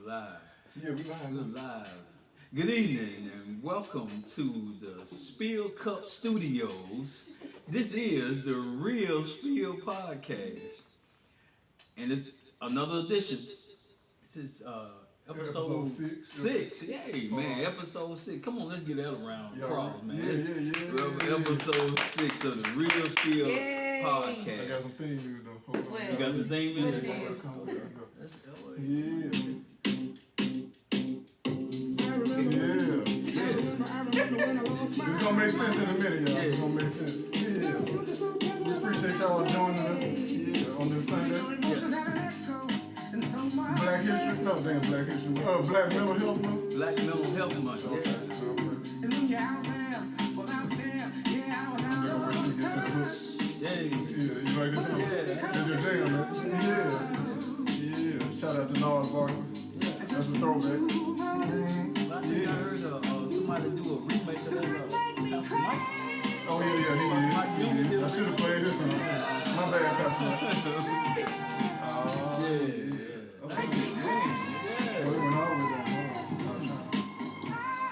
live. Yeah, we live. We're live. Good evening and welcome to the Spill Cup Studios. This is the Real Spill Podcast. And it's another edition. This is episode six. Yay, man, episode 6. Come on, let's get that around the applause, man. Yeah. Episode 6 of the Real Spill Podcast. I got some theme music though. Hold on. You got some theme music? Let's go. It's gonna make sense in a minute, y'all. It's gonna make sense. We appreciate y'all joining us on this Sunday. Black History? No, damn, Black History. Black Mental Health Month. Black Mental Health Month, I'm gonna wait till we get to the hook. You like this one? That's your jam, man. Yeah. Shout out to Nas Barkley. That's a throwback. I think I heard somebody do a remake of that. Pastor Mike. Oh, he did. I should have played this one. My bad, Pastor Mike. Thank you, man. Well, it went all the way down.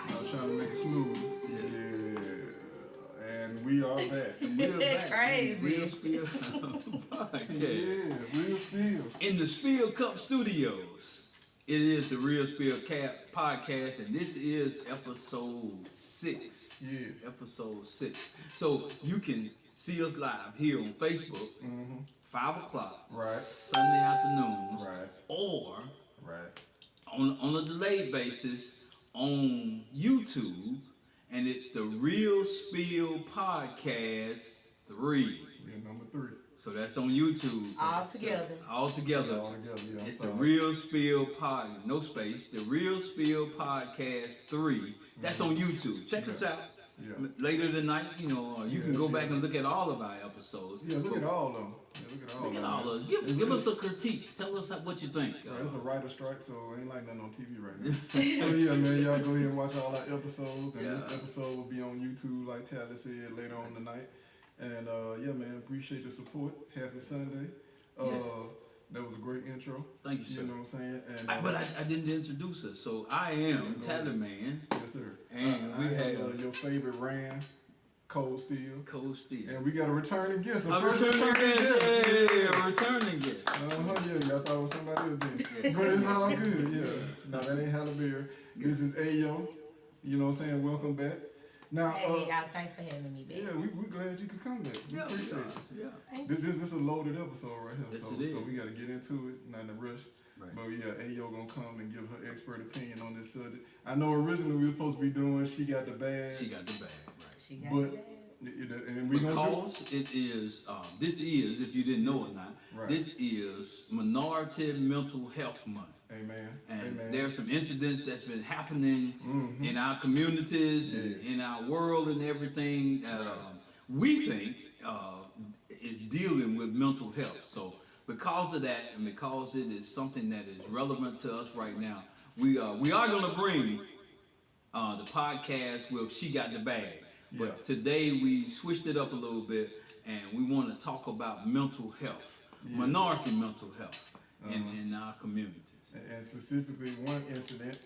I was trying to make it smooth. Yeah. And we are back. We're back. Crazy. Real Spill Podcast. Yeah, Real Spill. In the Spill Cup Studios. It is the Real Spill Podcast, and this is episode 6. Yeah. Episode 6. So you can see us live here on Facebook, 5 o'clock, Right. Sunday afternoons, Right. or Right. on a delayed basis on YouTube, and it's the Real Spill Podcast 3. Yeah, number 3. So that's on YouTube. All together. All together, yeah. It's the Real Spill Pod, no space. The Real Spill Podcast 3. That's on YouTube. Check us out. Yeah. Later tonight, you can go back and look at all of our episodes. Yeah, look at all of them. Look at all of us. Give us a critique. Tell us what you think. It's a writer strike, so it ain't like nothing on TV right now. So yeah, man, y'all go ahead and watch all our episodes, and this episode will be on YouTube, like Tally said, later on tonight. And yeah, man, appreciate the support. Happy Sunday. That was a great intro. Thank you, sir. You know what I'm saying? And, but I didn't introduce us, so I am Tally Man. Yes, sir. And we have your favorite Rand, Cold Steel. Cold Steel. And we got a returning guest. A returning guest. Yeah, returning guest. Yeah, y'all thought it was somebody else then. But it's all good, yeah. No, that ain't Halle Berry. This is Ayo. You know what I'm saying? Welcome back. Now, hey, y'all, thanks for having me back. Yeah, we glad you could come back. We appreciate you. Yeah. This is a loaded episode right here. Yes, so we got to get into it, not in a rush. Right. But yeah, Ayo gonna come and give her expert opinion on this subject. I know originally we were supposed to be doing She Got the Bag. She got the bag, right. She got the bag. And we because it is, this is, if you didn't know or not, this is Minority Mental Health Month. Amen. And there's some incidents that's been happening in our communities and in our world and everything that we think is dealing with mental health. So because of that, and because it is something that is relevant to us right now, we are going to bring the podcast with She Got the Bag. But today we switched it up a little bit, and we want to talk about mental health, minority mental health in our communities. And specifically one incident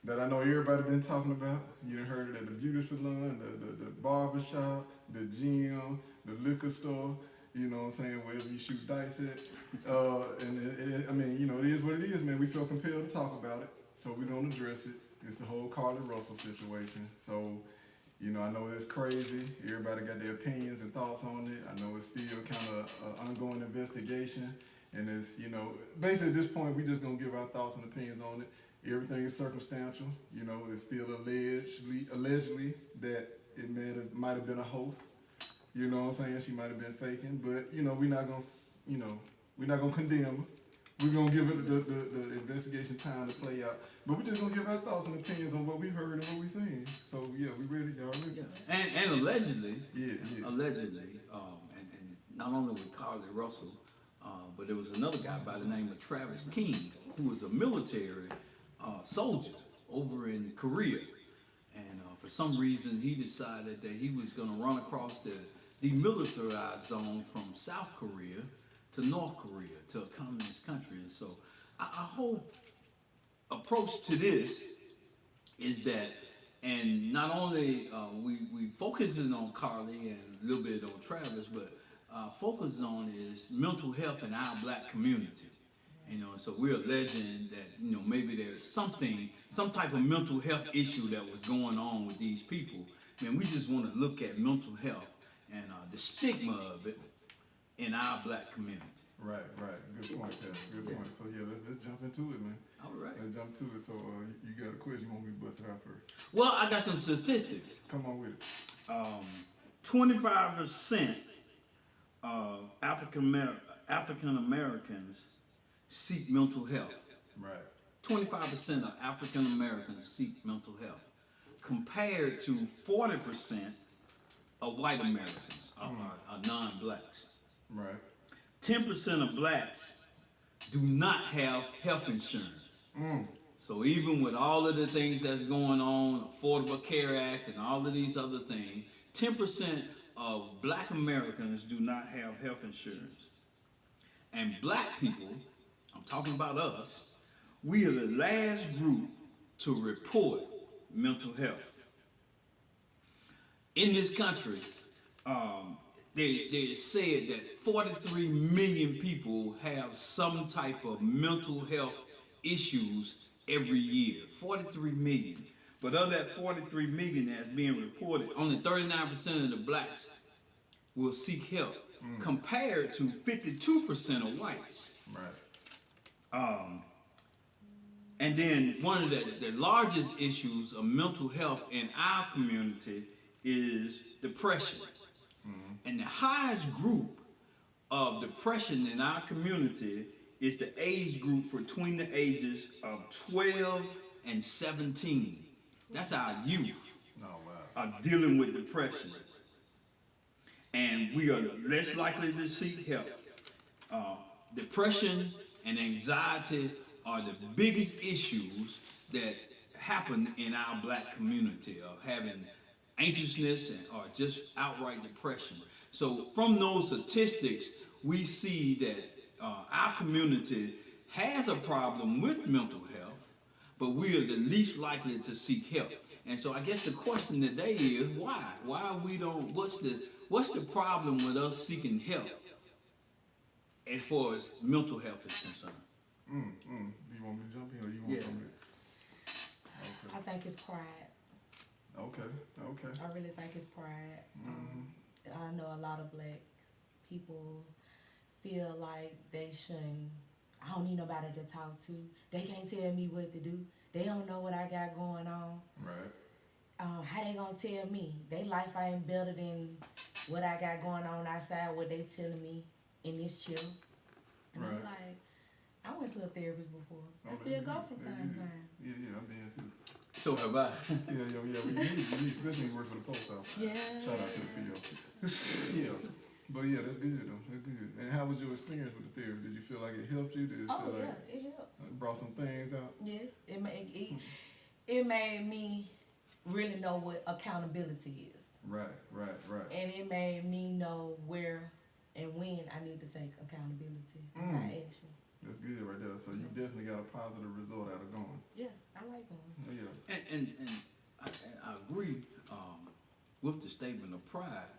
that I know everybody been talking about. You done heard it at the beauty salon, the barber shop, the gym, the liquor store, you know what I'm saying, wherever you shoot dice at. I mean, it is what it is, man. We feel compelled to talk about it, so we don't address it. It's the whole Carlee Russell situation. So, I know it's crazy. Everybody got their opinions and thoughts on it. I know it's still kind of an ongoing investigation. And it's, basically at this point, we just going to give our thoughts and opinions on it. Everything is circumstantial. It's still allegedly that it might have been a hoax. You know what I'm saying? She might have been faking. But, we're not going to condemn her. We're going to give it the investigation time to play out. But we're just going to give our thoughts and opinions on what we've heard and what we've seen. So, yeah, we ready? Y'all ready? Yeah. And allegedly, allegedly, and not only with Carlee Russell, but there was another guy by the name of Travis King, who was a military soldier over in Korea. And for some reason, he decided that he was going to run across the demilitarized zone from South Korea to North Korea, to a communist country. And so I hope approach to this is that, and not only we focusing on Carlee and a little bit on Travis, but focus on is mental health in our black community. You know, so we're alleging that, you know, maybe there's something, some type of mental health issue that was going on with these people. Man, we just want to look at mental health and the stigma of it in our black community. Right. Good point, Kevin. Good point. So yeah, let's jump into it, man. All right. Let's jump to it. So you got a question? You want me to bust it out first? Well, I got some statistics. Come on with it. 25% of African Americans seek mental health. Right. 25% of African Americans seek mental health, compared to 40% of white Americans, or non-blacks. Right. 10% of blacks do not have health insurance. So even with all of the things that's going on, Affordable Care Act and all of these other things, 10% of black Americans do not have health insurance. And black people, I'm talking about us, we are the last group to report mental health. In this country, they said that 43 million people have some type of mental health issues every year. 43 million. But of that 43 million that's being reported, only 39% of the blacks will seek help, compared to 52% of whites. Right. And then one of the largest issues of mental health in our community is depression. And the highest group of depression in our community is the age group between the ages of 12 and 17. That's our youth Oh wow. are dealing with depression. And we are less likely to seek help. Depression and anxiety are the biggest issues that happen in our black community, of having anxiousness or just outright depression. So from those statistics, we see that our community has a problem with mental health, but we are the least likely to seek help. And so I guess the question today is why? Why we don't, what's the problem with us seeking help as far as mental health is concerned? You want me to jump in or you want something? I think it's pride. Okay. I really think it's pride. I know a lot of black people feel like they shouldn't. I don't need nobody to talk to. They can't tell me what to do. They don't know what I got going on. Right. How they gonna tell me? They life ain't better than what I got going on outside, what they telling me in this chill. And I'm Right. like, I went to a therapist before. I Oh, still go that's from good. time to time. Yeah, I've been too. So have I. Yeah, we need, especially when you work for the post office. Yeah. Shout out to the PLC. Yeah. But yeah, that's good though. That's good. And how was your experience with the therapy? Did you feel like it helped you? Did it Oh feel yeah, like it helps. it brought some things out? Yes, it made me really know what accountability is, Right. and it made me know where and when I need to take accountability for my actions. That's good right there. So you definitely got a positive result out of going. Yeah, I like going. Yeah. And I agree with the statement of pride,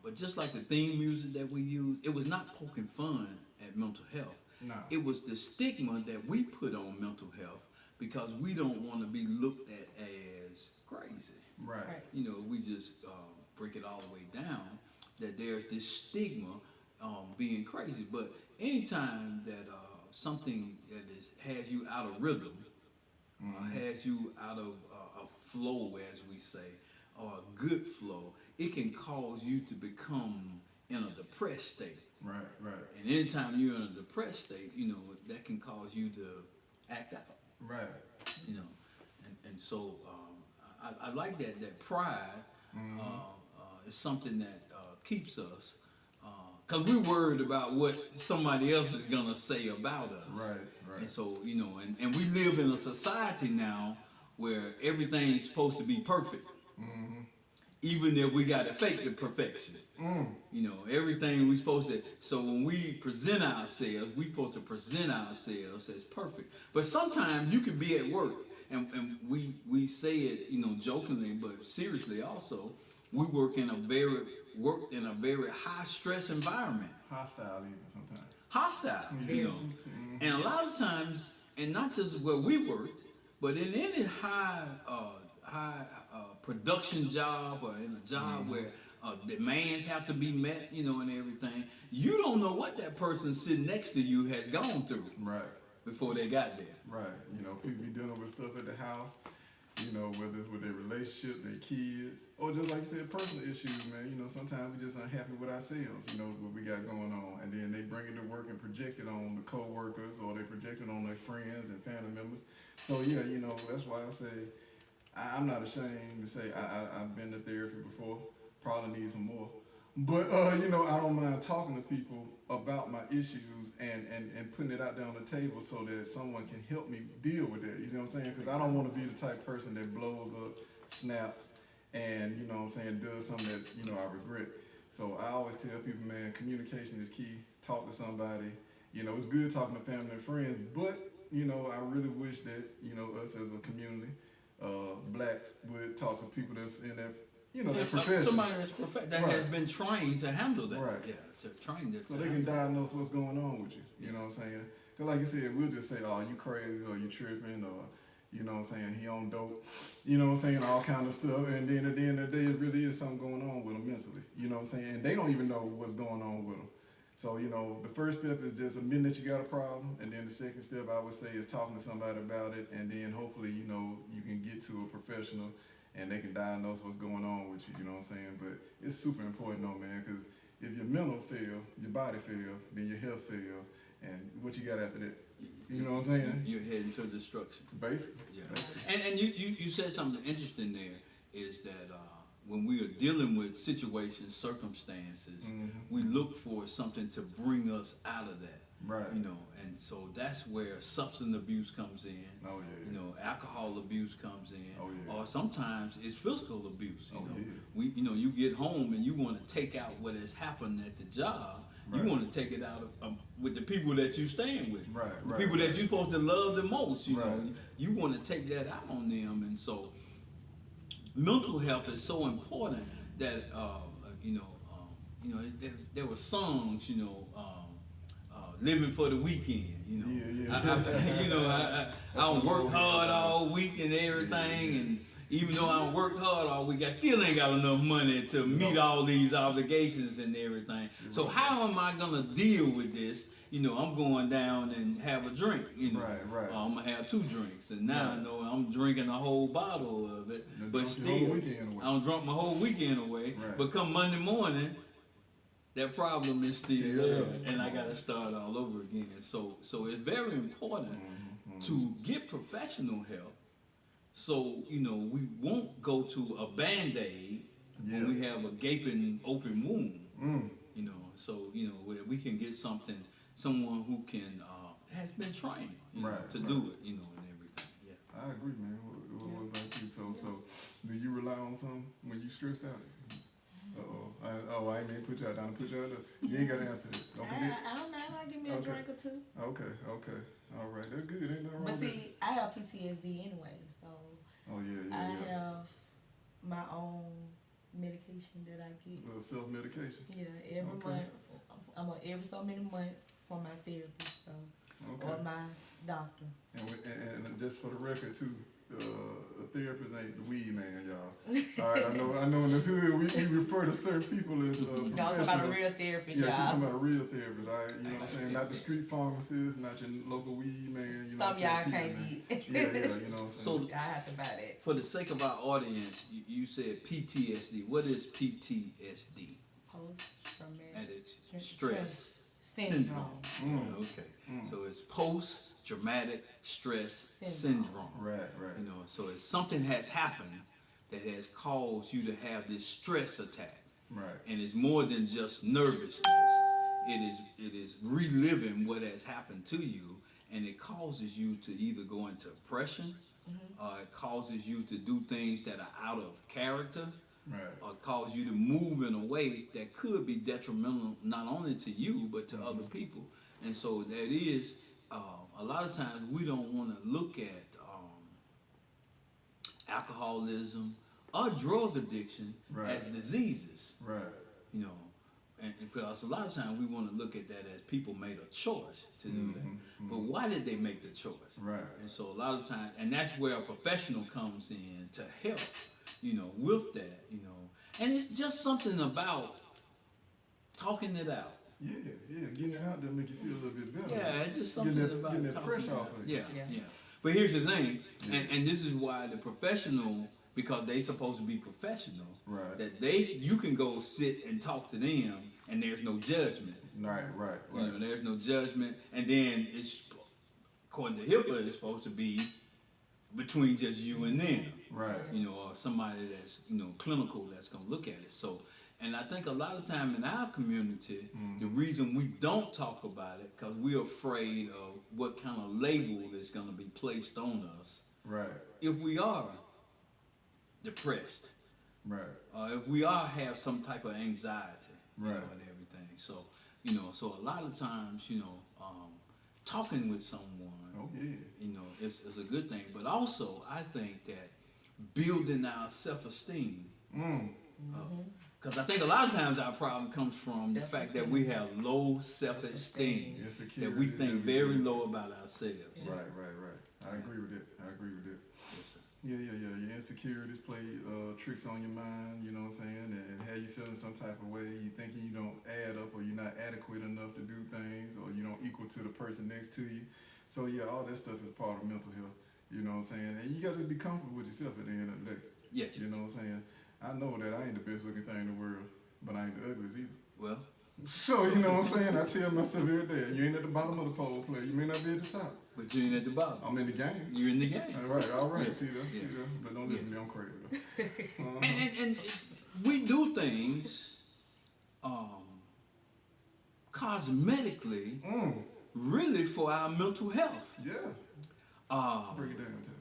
but just like the theme music that we use, it was not poking fun at mental health. Nah. It was the stigma that we put on mental health because we don't want to be looked at as crazy. Right. You know, we just break it all the way down that there's this stigma being crazy. But anytime that something that has you out of rhythm, has you out of a flow, as we say, or a good flow, it can cause you to become in a depressed state. Right. And anytime you're in a depressed state, you know, that can cause you to act out. Right. You know, and so I like that pride is something that keeps us, because we're worried about what somebody else is gonna say about us. Right. And so, you know, and we live in a society now where everything's supposed to be perfect. even if we gotta fake the perfection. You know, everything we supposed to. So when we present ourselves, we supposed to present ourselves as perfect. But sometimes you could be at work, and we say it, you know, jokingly, but seriously also. We work in a very high stress environment, Hostile even sometimes. hostile, you know, and a lot of times, and not just where we worked, but in any high production job or in a job where demands have to be met, you know, and everything. You don't know what that person sitting next to you has gone through Right. before they got there. Right. You know, people be dealing with stuff at the house, you know, whether it's with their relationship, their kids, or just like you said, personal issues, man. You know, sometimes we just unhappy with ourselves, you know, what we got going on. And then they bring it to work and project it on the co-workers, or they project it on their friends and family members. So, yeah, you know, that's why I say, I'm not ashamed to say I've been to therapy before, probably need some more. But, you know, I don't mind talking to people about my issues and putting it out there on the table so that someone can help me deal with that. You know what I'm saying? Because I don't want to be the type of person that blows up, snaps, and, you know what I'm saying, does something that, you know, I regret. So I always tell people, man, communication is key. Talk to somebody. You know, it's good talking to family and friends, but, you know, I really wish that, you know, us as a community, blacks would talk to people that's in that, you know, that profession. Somebody that has been trained to handle that. Right. Yeah, to train this. So they can diagnose what's going on with you. You know what I'm saying? Because like you said, we'll just say, oh, you crazy, or you tripping, or, you know what I'm saying, he on dope. You know what I'm saying? All kind of stuff. And then at the end of the day, it really is something going on with them mentally. You know what I'm saying? And they don't even know what's going on with them. So, you know, the first step is just admitting that you got a problem. And then the second step, I would say, is talking to somebody about it. And then hopefully, you know, you can get to a professional and they can diagnose what's going on with you. You know what I'm saying? But it's super important, though, man, because if your mental fail, your body fail, then your health fail. And what you got after that? You know what I'm saying? You're heading to destruction. Basically. Yeah. Basically. And you said something interesting there, is that when we are dealing with situations, circumstances, we look for something to bring us out of that. Right. You know, and so that's where substance abuse comes in. Oh, yeah. You know, alcohol abuse comes in. Oh, yeah. Or sometimes it's physical abuse. You know, yeah. You get home and you want to take out what has happened at the job. Right. You want to take it out with the people that you're staying with. Right, the right, people right. that you're supposed to love the most. You Right. know, you want to take that out on them, and so mental health is so important that there were songs, living for the weekend. You know, Yeah. I don't work hard all week and everything, and even though I don't work hard all week, I still ain't got enough money to meet all these obligations and everything. So how am I gonna deal with this? You know, I'm going down and have a drink. You know, Right. I'm gonna have 2 drinks, and now I know I'm drinking a whole bottle of it. Done But drunk your whole still, weekend away. I'm drunk my whole weekend away. Right. But come Monday morning, that problem is still Still there, there. and I gotta start all over again. So it's very important to get professional help. So, we won't go to a Band-Aid when we have a gaping open wound. So, where we can get someone who can, has been trained to do it, and everything. Yeah. I agree, man. What about you? So do you rely on something when you stressed out? I ain't mean to put you out down. Put you out there. You ain't got to answer it. Don't forget. I don't know. I'll give me a drink or two. Okay. All right. That's good. Ain't nothing wrong But with see, I have PTSD anyway, so that. Oh, yeah. I have my own medication that I get. Little self-medication. Yeah, every Okay. month. I'm on every so many months for my therapist, so or my doctor. And just for the record, too, a therapist ain't the weed man, y'all. All right, I know in the hood we refer to certain people as No, I'm talking about a real therapist, Yeah, she's y'all. talking about a real therapist, all right? You know what I'm saying? Not the street pharmacist, not your local weed man. You know Some y'all can't get. Yeah, you know what I'm saying? So I have to buy that. for the sake of our audience, you said PTSD. What is PTSD? Post-traumatic Stress syndrome. Okay. So it's post-traumatic stress syndrome. Right. So it's something has happened that has caused you to have this stress attack. Right. And it's more than just nervousness. It is reliving what has happened to you, and it causes you to either go into depression, or it causes you to do things that are out of character, or cause you to move in a way that could be detrimental not only to you but to other people. And so that is a lot of times we don't want to look at alcoholism or drug addiction as diseases. Right. You know, and because a lot of times we want to look at that as people made a choice to do that. But why did they make the choice? Right. And so a lot of times, and that's where a professional comes in to help, you know, with that, you know. And it's just something about talking it out. Yeah, getting it out there make you feel a little bit better. Yeah, it's just something about getting that talking pressure it off out. of you. Yeah. But here's the thing, and this is why the professional, because they supposed to be professional, Right. that you can go sit and talk to them, and there's no judgment. Right. You know, there's no judgment, and then it's, according to HIPAA, it's supposed to be between just you and them. Right. You know, or somebody that's, you know, clinical that's gonna look at it. So, and I think a lot of time in our community, the reason we don't talk about it, because we're afraid of what kind of label is gonna be placed on us. Right. If we are depressed, Right. if we are have some type of anxiety, you know, Right. and everything. So, you know, so a lot of times, you know, talking with someone, Oh yeah. you know, it's a good thing. But also, I think that building our self-esteem, because I think a lot of times our problem comes from the fact that we have low self-esteem, that we think very low about ourselves. Right. I agree with that. Yes, sir. Yeah. Your insecurities play tricks on your mind, you know what I'm saying, and how you feeling some type of way. You thinking you don't add up, or you're not adequate enough to do things, or you don't equal to the person next to you. So yeah, all that stuff is part of mental health, you know what I'm saying. And you gotta be comfortable with yourself at the end of the day. Yes. You know what I'm saying. I know that I ain't the best looking thing in the world, but I ain't the ugliest either. Well, So you know what I'm saying. I tell myself every day, you ain't at the bottom of the pole player. You may not be at the top. but you ain't at the bottom. I'm in the game. You're in the game. All right. Yeah. See that? But don't listen to me. I'm crazy though. And we do things cosmetically, really for our mental health. Yeah. Break it down. Tell.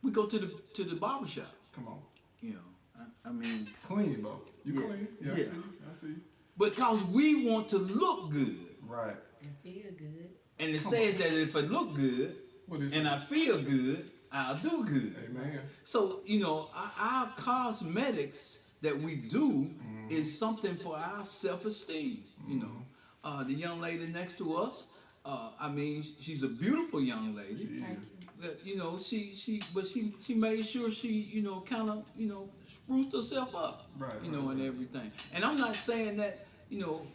We go to the barber shop. Come on. You know, I mean, Clean, bro. You Yeah. clean? Yeah, Yeah. I see. because we want to look good, Right. And feel good. and it says that if I look good What is and it? I feel good, I'll do good. Amen. So, you know, our cosmetics that we do is something for our self-esteem, you know. The young lady next to us, I mean, she's a beautiful young lady. Yeah. Thank you. But, you know, she made sure she, you know, kind of, you know, spruced herself up, Right, you know, right, and everything. And I'm not saying that, you know,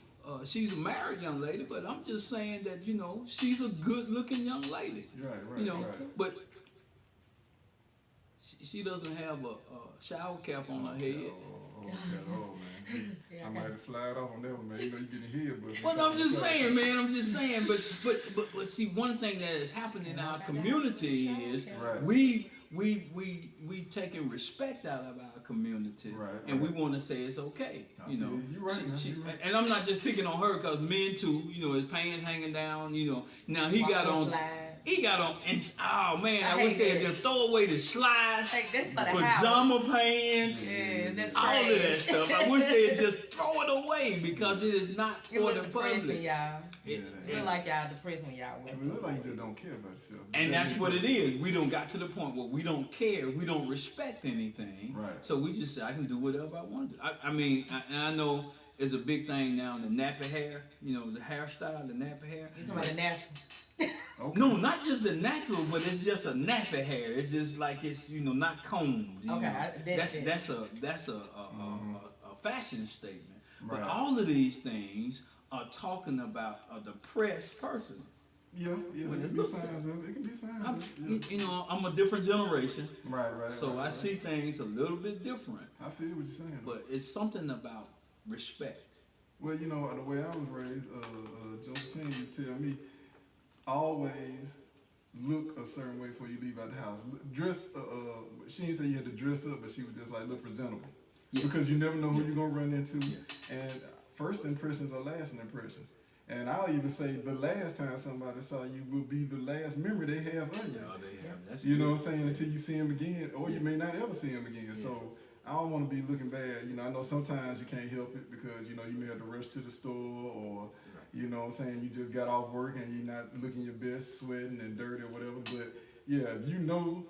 she's a married young lady, but I'm just saying that, you know, she's a good-looking young lady. Right. You know, Right. but she doesn't have a shower cap on her head. Oh, man. I might have to slide off on that one, man. You know you getting hit, but. Well, I'm just saying, man. I'm just saying. But see, one thing that has happened in our community is Right. we taking respect out of our community, Right, and we right. want to say it's okay, I you know. feel you right, man, you right. And I'm not just picking on her because men too, you know, his pants hanging down, you know. Now he Walk got with on. slides. He got on, and oh man, I I wish hate they'd that. just throw away the slides, Like, that's for the pajama pants, Yeah, that's all of that trash. stuff. I wish they'd just throw it away because it is not It for look the depressing, public. y'all. It- It look like y'all depressed when y'all I wear mean, stuff look like like you just that. don't care about yourself. And that's what it is. We don't got to the point where we don't care. We don't respect anything. Right. So we just say, I can do whatever I want to do. I mean, I know it's a big thing now, the nappy hair, you know, the hairstyle, the nappy hair. You talking about the natural? Okay. No, not just the natural, but it's just a nappy hair. It's just like it's, you know, not combed. You Okay, know. That's a fashion statement. But Right. all of these things are talking about a depressed person. Yeah, When it it can be looks signs of it. It can be signs of it. You know, I'm a different generation, Right. so right, I see things a little bit different. I feel what you're saying. But it's something about respect. Well, you know, the way I was raised, Josephine used to tell me, always look a certain way before you leave out the house. Dress, she didn't say you had to dress up, but she was just like, look presentable. Yeah. Because you never know who Yeah. you're going to run into. Yeah. And first impressions are lasting impressions. And I'll even say the last time somebody saw you will be the last memory they have of you. That's You know good. what I'm saying? Until you see him again, or you may not ever see him again. So I don't want to be looking bad. You know, I know sometimes you can't help it because, you know, you may have to rush to the store or, you know what I'm saying, you just got off work and you're not looking your best, sweating and dirty or whatever. But yeah, if you know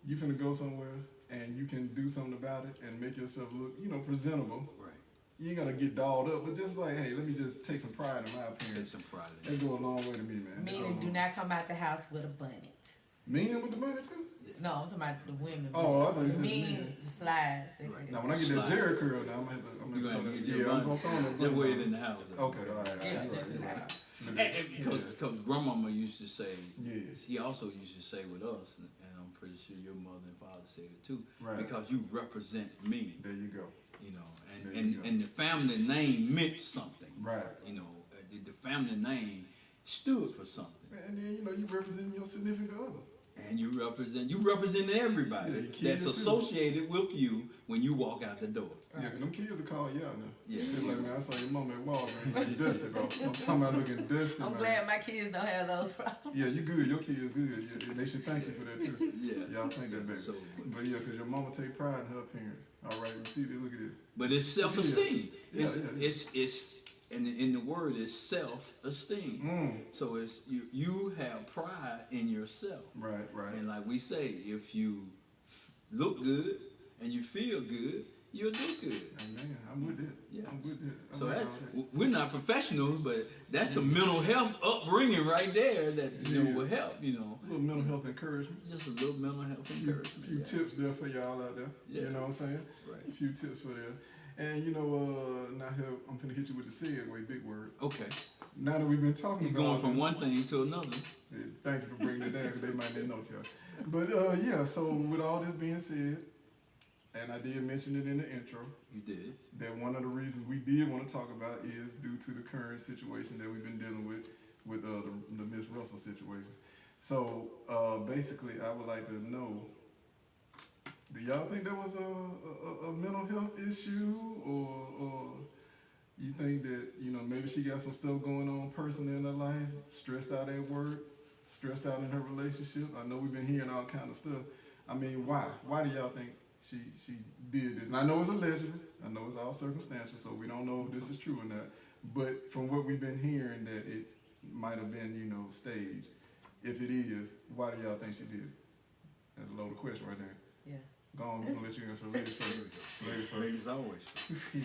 you finna go somewhere and you can do something about it and make yourself look, you know, presentable. Right. You ain't gotta get dolled up, but just like, hey, let me just take some pride in my appearance. Take some pride in That go a long way to me, man. Meaning, do not come out the house with a bonnet. Men with the money too? No, I'm talking about the women. Oh, I thought you said men. men. The slides. Right. Now when I get that Jerry curl, now I'm gonna have to. You're gonna get your yeah, I'm bun. gonna throw that Just bun wear on. it in the house. Okay, all right. Yeah, You're just right, in you're the right. house. Because grandmama used to say, Yes. she also used to say with us, and I'm pretty sure your mother and father said it too, Right. because you represent me, There you go. you know, There and, you go. and the family name meant something, Right. you know, the family name stood for something, And then, you know, you representing your significant other. and you represent everybody Yeah, your kids that's too. associated with you when you walk out the door. Yeah, 'cause them kids will call you out now. Yeah. They're like, man, I saw your mama at Walgreens. You dusty, bro. I'm talking about looking dusty, I'm man. glad my kids don't have those problems. Yeah, you good. Your kids good. Yeah, and they should thank you for that too. Yeah. Y'all think that, baby. So, But yeah, 'cause your mama take pride in her appearance. All right, you see this? Look at this. but it's self-esteem. Yeah, It's in the word is self-esteem. So it's you have pride in yourself. Right, right. And like we say, if you look good and you feel good, you'll do good. Man, I'm with that. Yeah. I'm with that. I So like that, all that. we're not professionals, but that's a mental health upbringing right there that you know Yeah. will help. You know, A little mental health encouragement. just a little mental health A few encouragement. Yeah. tips there for y'all out there. Yeah. You know what I'm saying? Right. A few tips for there. And you know, now here I'm finna hit you with the segue, big word. Okay. Now that we've been talking You're about going from one thing to another. Yeah, thank you for bringing it down because they might not know y'all. But yeah, so with all this being said, and I did mention it in the intro, You did. that one of the reasons we did want to talk about is due to the current situation that we've been dealing with the Miss Russell situation. So basically, I would like to know, do y'all think there was a mental health issue, or you think that, you know, maybe she got some stuff going on personally in her life, stressed out at work, stressed out in her relationship? I know we've been hearing all kind of stuff. I mean, why? Why do y'all think she did this? And I know it's allegedly. I know it's all circumstantial, so we don't know if this is true or not. But from what we've been hearing, that it might have been, you know, staged. If it is, why do y'all think she did it? That's a loaded question right there. Yeah. Go on, we're gonna let you answer. Ladies first. Ladies first. Ladies always. Yeah.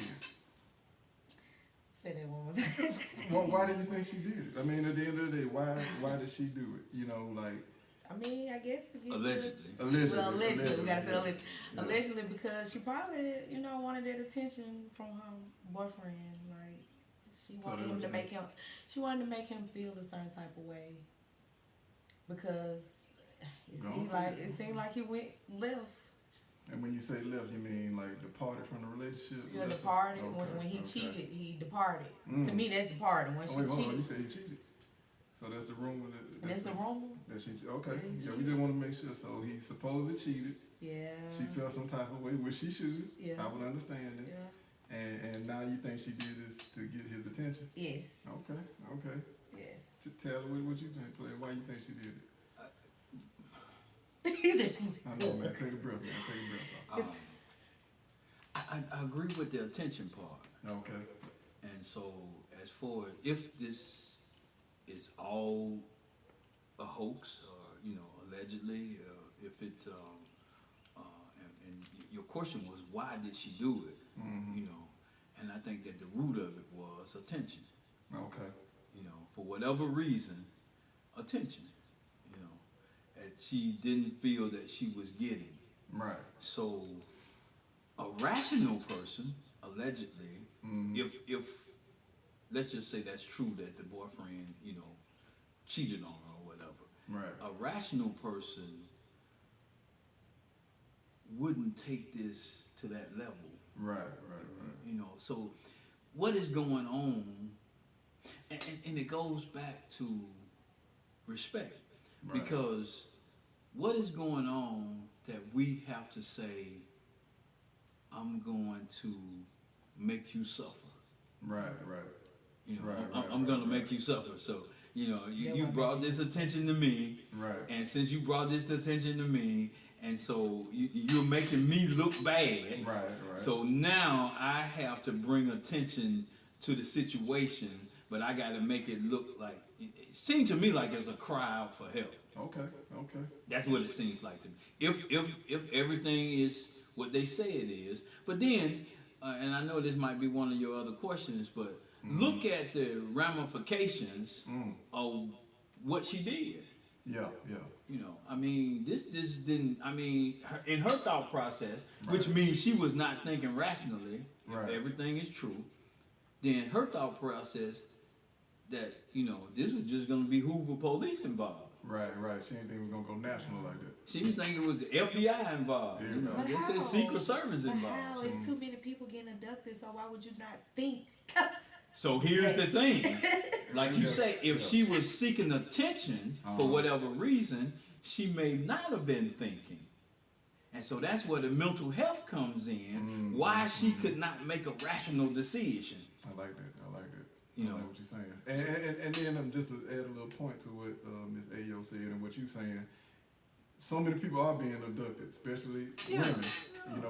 Say that one more time. Well, why do you think she did it? I mean, at the end of the day, why did she do it? You know, like I mean, I guess to get Allegedly. allegedly. Well, allegedly, we gotta say yeah. allegedly. Yeah. Allegedly, because she probably, you know, wanted that attention from her boyfriend. Like, she So wanted that him was to it. make him. She wanted to make him feel a certain type of way. Because it seemed like he went left. And when you say left, you mean like departed from the relationship? Yeah, left? departed. Okay, When he okay. cheated, he departed. Mm. To me, that's departed. When Oh, she wait, hold on. cheated, You said he cheated. So that's the rumor that. that's the rumor. That she okay. Yeah, he Yeah, we cheated. just want to make sure. So he supposedly cheated. Yeah. She felt some type of way, which she should. Yeah. I would understand it. Yeah. And now you think she did this to get his attention? Yes. Okay. Yes. Tell her what you think, player. Why you think she did it? He said, I know, man. Take a breath, man. Take a breath. I agree with the attention part. Okay. And so, as for if this is all a hoax, or you know, allegedly, if it, and your question was why did she do it? Mm-hmm. You know, and I think that the root of it was attention. Okay. You know, for whatever reason, attention. You know, and she didn't feel that she was getting. Right. So, a rational person, allegedly, Mm-hmm. if let's just say that's true that the boyfriend, you know, cheated on her or whatever, Right. a rational person wouldn't take this to that level. Right. You know, so what is going on, and it goes back to respect, Right. because what is going on that we have to say, I'm going to make you suffer. Right. You know, Right, I'm gonna right. make you suffer. So, you know, Yeah, you right. brought this attention to me, Right. and since you brought this attention to me, And so you're making me look bad. Right. So now I have to bring attention to the situation, but I got to make it look like, it seemed to me like there's a cry out for help. Okay. That's what it seems like to me. If everything is what they say it is, but then, and I know this might be one of your other questions, but look at the ramifications of what she did. Yeah. You know, I mean, this didn't. I mean, in her thought process, which means she was not thinking rationally. Right. If everything is true, then her thought process that this was just going to be Hoover police involved. Right. She didn't think we were gonna go national like that. She didn't think it was the FBI involved. But They how? said Secret Service But involved. how? It's too many people getting abducted, so why would you not think? So here's the thing. Like you Yeah. say, if she was seeking attention for whatever reason, she may not have been thinking. And so that's where the mental health comes in. Why she could not make a rational decision. I like that. You I know. like what you're saying. And then just to add a little point to what Ms. Ayo said and what you're saying, so many people are being abducted, especially women,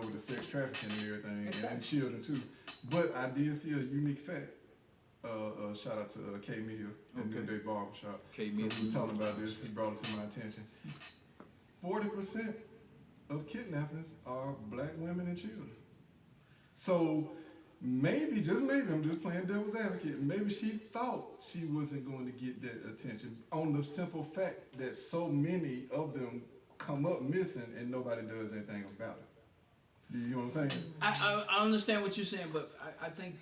with the sex trafficking and everything, and children too. But I did see a unique fact. Shout out to K Mill at New Day Barbershop. K Mill. We were talking about this. He brought it to my attention. 40% of kidnappings are black women and children. So maybe, just maybe, I'm just playing devil's advocate, maybe she thought she wasn't going to get that attention on the simple fact that so many of them come up missing and nobody does anything about it. You know what I'm saying? I understand what you're saying, but I think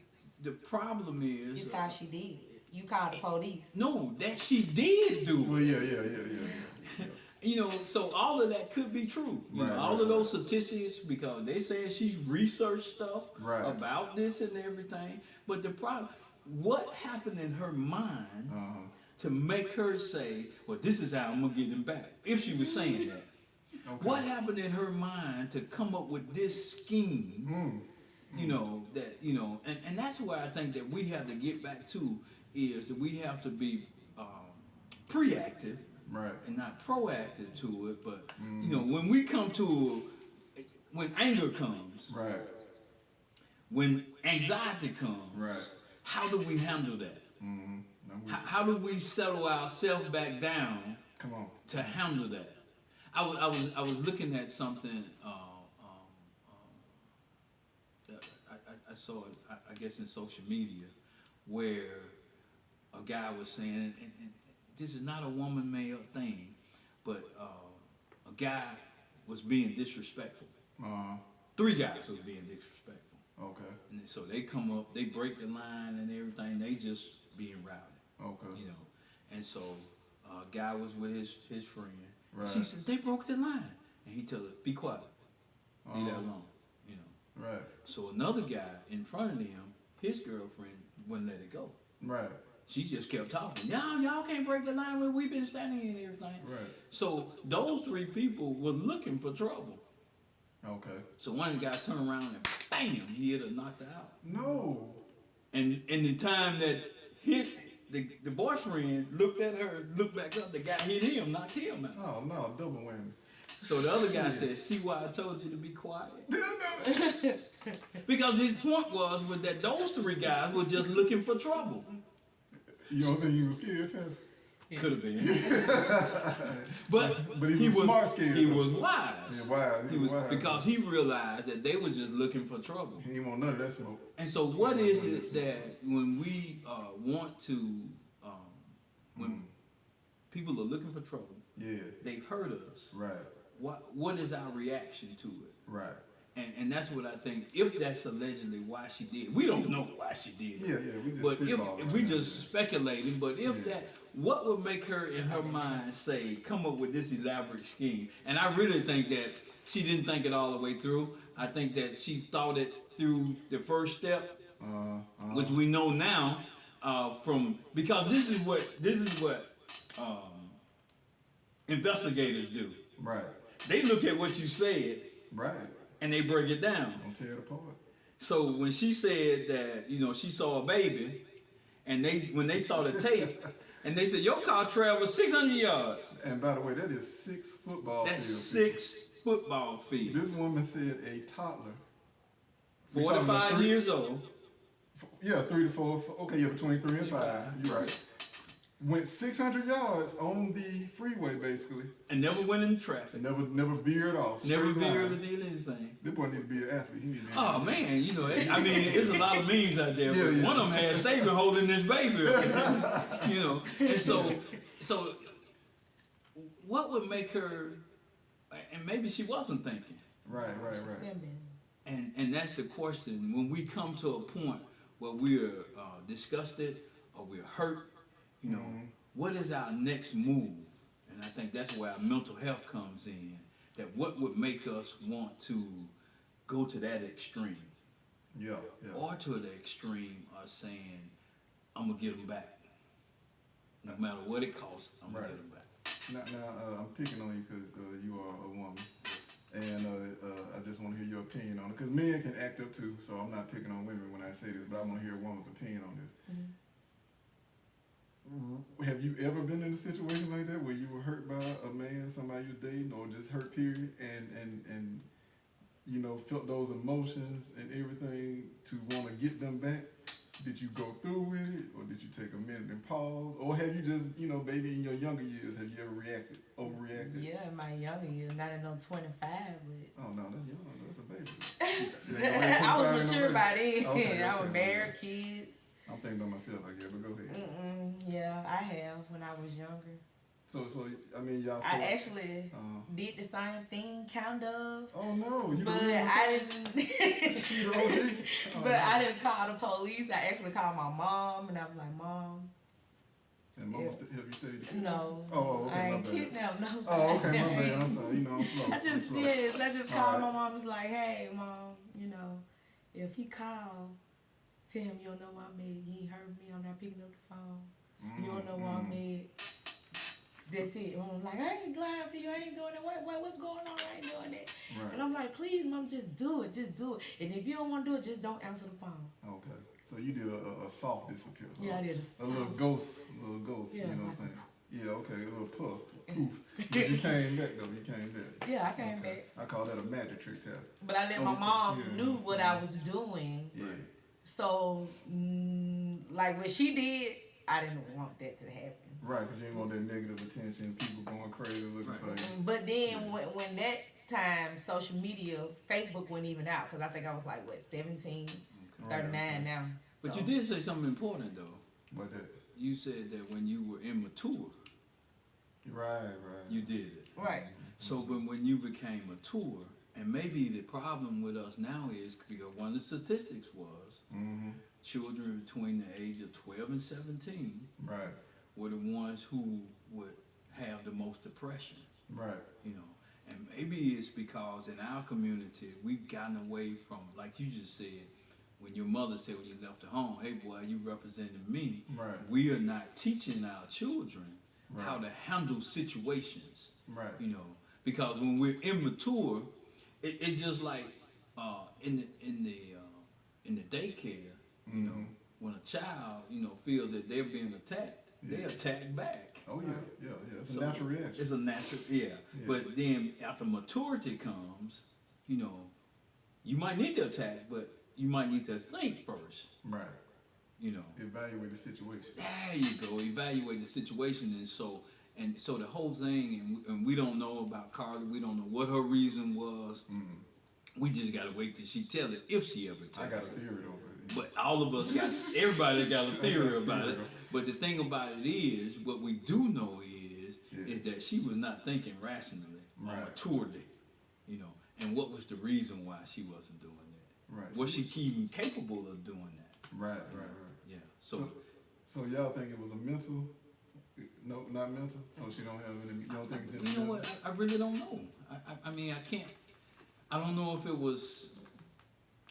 the problem is... It's how she did. You called the police. No, that she did do. Well, yeah. So all of that could be true. All of those statistics, because they say she's researched stuff about this and everything. But the problem, what happened in her mind to make her say, well, this is how I'm going to get him back, if she was saying that? Okay. What happened in her mind to come up with this scheme? And that's where I think that we have to get back to, is that we have to be preactive. Right. And not proactive to it, but when we come to when anger comes, when anxiety comes, how do we handle that? How do we settle ourselves back down to handle that? I was looking at something. I saw it, I guess, in social media, where a guy was saying, and this is not a woman-male thing, but a guy was being disrespectful. 3 guys was being disrespectful. Okay. And so they come up, they break the line and everything. They just being rowdy. Okay. And so a guy was with his friend. Right. She said, they broke the line. And he told her, be quiet. Leave that alone. Right. So another guy in front of him, his girlfriend wouldn't let it go. Right. She just kept talking. Y'all can't break the line where we've been standing and everything. Right. So those 3 people were looking for trouble. Okay. So one of the guys turned around and bam, he hit her, knocked her out. No. And in the time that hit the boyfriend looked at her, looked back up, the guy hit him, knocked him out. Oh no, double whammy. So the other guy said, see why I told you to be quiet? Because his point was that those 3 guys were just looking for trouble. You don't think he was scared, Ted? Could have been. but he was smart scared. He was wise. Yeah, wise. He was wise. Because he realized that they were just looking for trouble. He didn't want none of that smoke. And so what is it that when we want to, when people are looking for trouble, they've hurt us. Right. What is our reaction to it? Right. And that's what I think. If that's allegedly why she did, we don't know why she did it. Yeah. We just but if we just speculating, but if that, what would make her in her mind say, come up with this elaborate scheme? And I really think that she didn't think it all the way through. I think that she thought it through the first step, which we know now because this is what investigators do. Right. They look at what you said. Right. And they break it down. Don't tear it apart. So when she said that, she saw a baby, and when they saw the tape, and they said, your car traveled 600 yards. And by the way, that is 6 football That's fields. 6 football field. This woman said a toddler. We talking about 45 three- years old. Yeah, 3 to 4. Okay, yeah, between 3 and 5. You're right. Went 600 yards on the freeway, basically. And never went in traffic. Never veered off. Never Straight veered or line. did anything. This boy need to be an athlete. He need to be Oh man, you know, I mean, there's a lot of memes out there. Yeah, But yeah. one of them had Saban holding this baby, you know, and so, what would make her? And maybe she wasn't thinking. Right. And that's the question. When we come to a point where we're disgusted or we're hurt, you know, what is our next move? And I think that's where our mental health comes in. That what would make us want to go to that extreme, Yeah. or to the extreme of saying, "I'm gonna get them back, no matter what it costs. I'm gonna Right. get them back." Now I'm picking on you because you are a woman, and I just want to hear your opinion on it. Because men can act up too, so I'm not picking on women when I say this, but I want to hear a woman's opinion on this. Have you ever been in a situation like that where you were hurt by a man, somebody you're dating, or just hurt period, and you know, felt those emotions and everything to want to get them back? Did you go through with it, or did you take a minute and pause, or have you just, you know, baby, in your younger years, have you ever overreacted? Yeah, in my younger years, not in no 25, but Oh no, that's young. That's a baby. I was mature by then. Okay, I was okay. married, kids. I'm thinking about myself, I guess, but go ahead. Yeah, I have when I was younger. So I mean, y'all. I fought. actually did the same thing, kind of. Oh no, you But don't really I didn't. She the OG? Oh, But I didn't call the police. I actually called my mom, and I was like, "Mom, And mama, have you stayed? The no, Oh, okay, I my ain't bad. kidnapped nobody." Oh, okay, my bad. I'm sorry. You know, I'm slow. I just I'm slow. yes, I just All called right. my mom. Was like, "Hey, mom, you know, if he called, tell him you don't know where I'm at. You ain't heard me. I'm not picking up the phone. You don't know where I'm at. That's it." And I'm like, "I ain't lying for you. I ain't doing that. What's going on? I ain't doing that." Right. And I'm like, "Please, mom, just do it. Just do it. And if you don't want to do it, just don't answer the phone." Okay. So you did a soft disappearance. Yeah, I did a little ghost. Yeah, You know what I'm like- saying? Yeah. Okay. A little puff. Poof. But you came back though. You came back. Yeah, I came Okay. back. I call that a magic trick tap. But I let my Okay. mom Yeah. knew what I was doing. Yeah. So, like what she did, I didn't want that to happen. Right, because you ain't want that negative attention, people going crazy looking for you. But then when that time, social media, Facebook wasn't even out, because I think I was like, what, 17, 39 now. But So- you did say something important though. What that? You said that when you were immature, Right. you did it. Right. So when you became mature, and maybe the problem with us now is because one of the statistics was children between the age of 12 and 17 Right. were the ones who would have the most depression, Right. you know. And maybe it's because in our community we've gotten away from, like you just said, when your mother said when you left the home, "Hey boy, you represented me." Right. We are not teaching our children Right. how to handle situations. Right. You know, because when we're immature, it's just like in the daycare. You know, when a child feels that they're being attacked, they attack back. Oh yeah. It's a So, natural reaction. It's a natural, yeah. But then after maturity comes, you might need to attack, but you might need to think first. Right. You know. Evaluate the situation. There you go. Evaluate the situation, and so the whole thing, and we don't know about Carlee. We don't know what her reason was. We just gotta wait till she tell it, if she ever tells I got a it. theory over it. But all of us everybody got a theory about it. But the thing about it is, what we do know is that she was not thinking rationally or Right. maturely, And what was the reason why she wasn't doing that? Right. Was she even capable of doing that? Right. Yeah. So y'all think it was a mental? No, not mental. So she don't have any. You don't think it's in the You know mental? what? I really don't know. I mean, I can't. I don't know if it was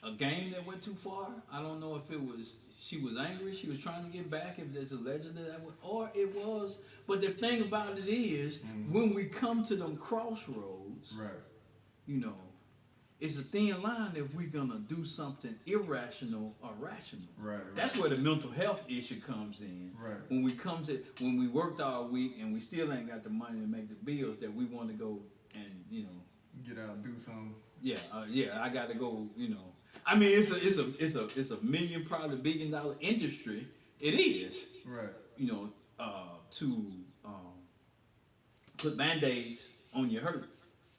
a game that went too far. I don't know if it was she was angry. She was trying to get back. If there's a legend that was, or it was. But the thing about it is, when we come to them crossroads, Right. It's a thin line if we're gonna do something irrational or rational. Right. That's where the mental health issue comes in. Right. When when we worked all week and we still ain't got the money to make the bills, that we want to go and get out and do something. Yeah, I got to go. You know, I mean, it's a million, probably $1 billion industry. It is. Right. You know, to put Band-Aids on your hurt.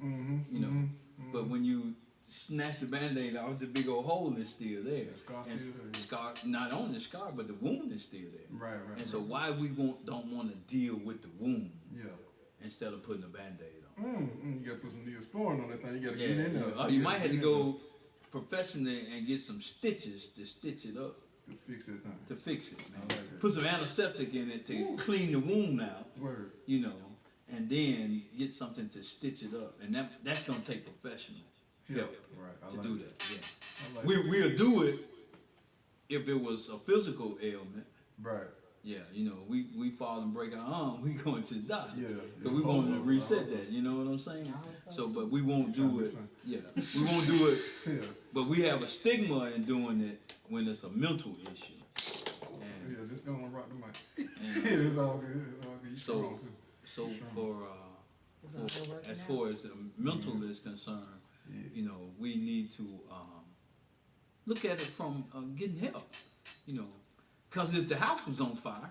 Mm-hmm. You know, but when you snatch the Band-Aid off, the big old hole is still there. The scar And still there. Scar, not only the scar, but the wound is still there. Right. And so why we don't want to deal with the wound Yeah. instead of putting a Band-Aid on? You gotta put some Neosporin on that thing. You gotta get in there. You might have to go professionally and get some stitches to stitch it up. To fix that thing. To fix it, man. I like that. Put some antiseptic in it to clean the wound out. Word. You know, and then get something to stitch it up, and that's gonna take professional help Right. I to like do that. that. Yeah, I like that. we'll do it if it was a physical ailment. Right. Yeah, you know, we fall and break our arm, we going to the doctor. Yeah. But we want to reset that, you know what I'm saying? I hope so, So, too. but we won't do it. Fun. Yeah, we won't do it. Yeah. But we have a stigma in doing it when it's a mental issue. And Yeah. Just gonna rock the mic. And, Yeah. It's all good. It's all good. You So- strong too. so It's all good working as out. far as the mental is concerned, Yeah. you know, we need to look at it from getting help. You know, because if the house was on fire,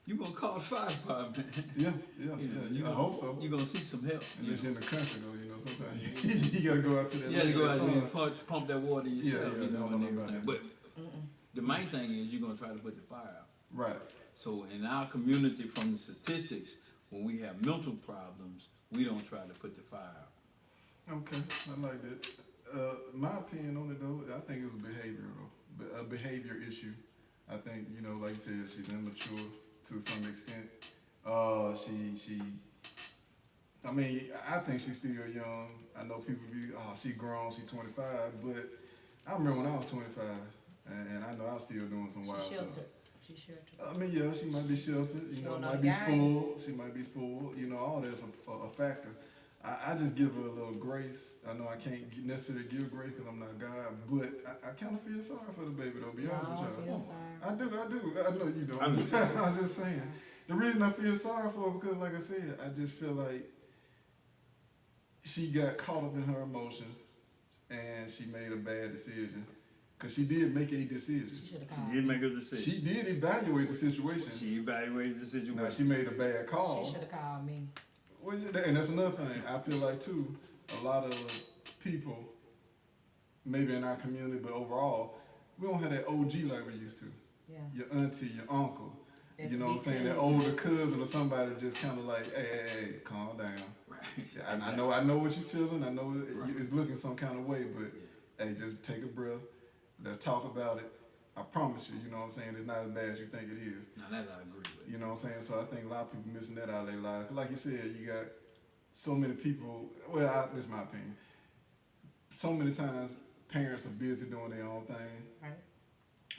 you're gonna call the fire department. Yeah. You I hope so. You're gonna seek some help. You Unless know? you're in the country though, you know, sometimes you gotta go out to that. You have to go out there pond. and pump that water yourself, Yeah, you know, I and know about everything. that. But the main thing is you're gonna try to put the fire out. Right. So in our community, from the statistics, when we have mental problems, we don't try to put the fire out. Okay, I like that. My opinion on it though, I think it's a behavior issue. I think, you know, like you said, she's immature to some extent. I mean, I think she's still young. I know people be, she grown, she's 25, but I remember when I was 25, and I know I was still doing some wild stuff. She's sheltered. I mean, yeah, she might be sheltered, you know, Don't know might the be guy. spoiled, she might be spoiled, you know, all that's a factor. I just give her a little grace. I know I can't necessarily give grace because I'm not God, but I kind of feel sorry for the baby though, be honest I with feel y'all. sorry. I do. I know you don't. I'm I'm just saying. The reason I feel sorry for her because, like I said, I just feel like she got caught up in her emotions and she made a bad decision. Because she did make a decision. She should have She called did me. make a decision. She did evaluate the situation. She evaluated the situation. Now, she made a bad call. She should have called me. Well, yeah, and that's another thing. I feel like, too, a lot of people, maybe in our community, but overall, we don't have that OG like we used to. Yeah. Your auntie, your uncle. That You know what I'm big saying? That cousin. older cousin or somebody just kind of like, hey, calm down. Right. Yeah, I know what you're feeling. I know Right. it's looking some kind of way, but hey, just take a breath. Let's talk about it. I promise you, you know what I'm saying? It's not as bad as you think it is. Now that I agree with. You know what I'm saying? So I think a lot of people missing that out of their lives. Like you said, you got so many people, this is my opinion. So many times parents are busy doing their own thing. Right.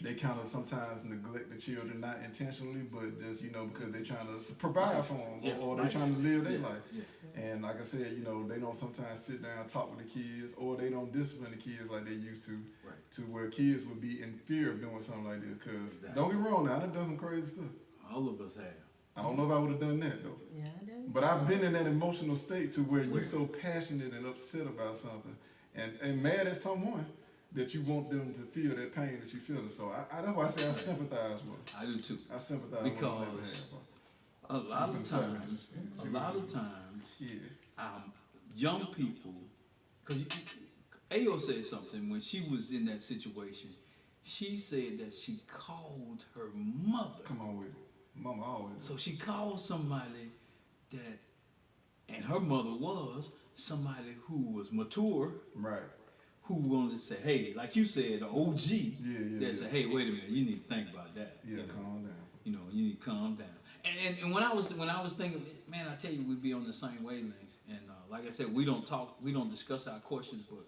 They kind of sometimes neglect the children, not intentionally, but just, you know, because they're trying to provide for them or they're trying to live their life. Yeah. And like I said, you know, they don't sometimes sit down and talk with the kids or they don't discipline the kids like they used to. Right. To where kids would be in fear of doing something like this. Because Exactly. don't get me wrong now, I done done some crazy stuff. All of us have. I don't know if I would have done that though. Yeah, I do. But I've been in that emotional state to where Where? you're so passionate and upset about something and mad at someone that you want them to feel that pain that you're feeling. So that's why I say I sympathize with them. I do too. I sympathize Because with them. Never have. A lot of Even so, times, yeah. young people, because Ayo said something when she was in that situation. She said that she called her mother. Come on with it. Mama always. So she called somebody that, and her mother was somebody who was mature, Right. who wanted to say, hey, like you said, the OG, Yeah. that said, hey, wait a minute, you need to think about that. Yeah, you know? calm down. You know, you need to calm down. And when I was thinking, man, I tell you, we'd be on the same wavelengths. And like I said, we don't discuss our questions, but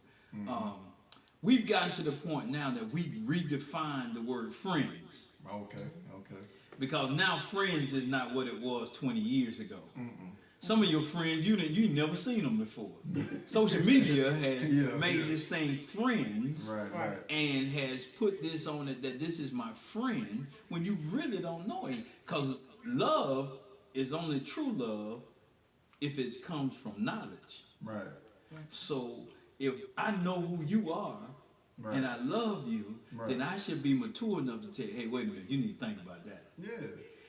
we've gotten to the point now that we redefine the word friends. Okay. Because now friends is not what it was 20 years ago. Some of your friends, you never seen them before. Social media has made this thing friends. Right. And has put this on it that this is my friend when you really don't know him. Because love is only true love if it comes from knowledge. Right. So if I know who you are Right. and I love you, Right. then I should be mature enough to tell you, hey, wait a minute, you need to think about that. Yeah.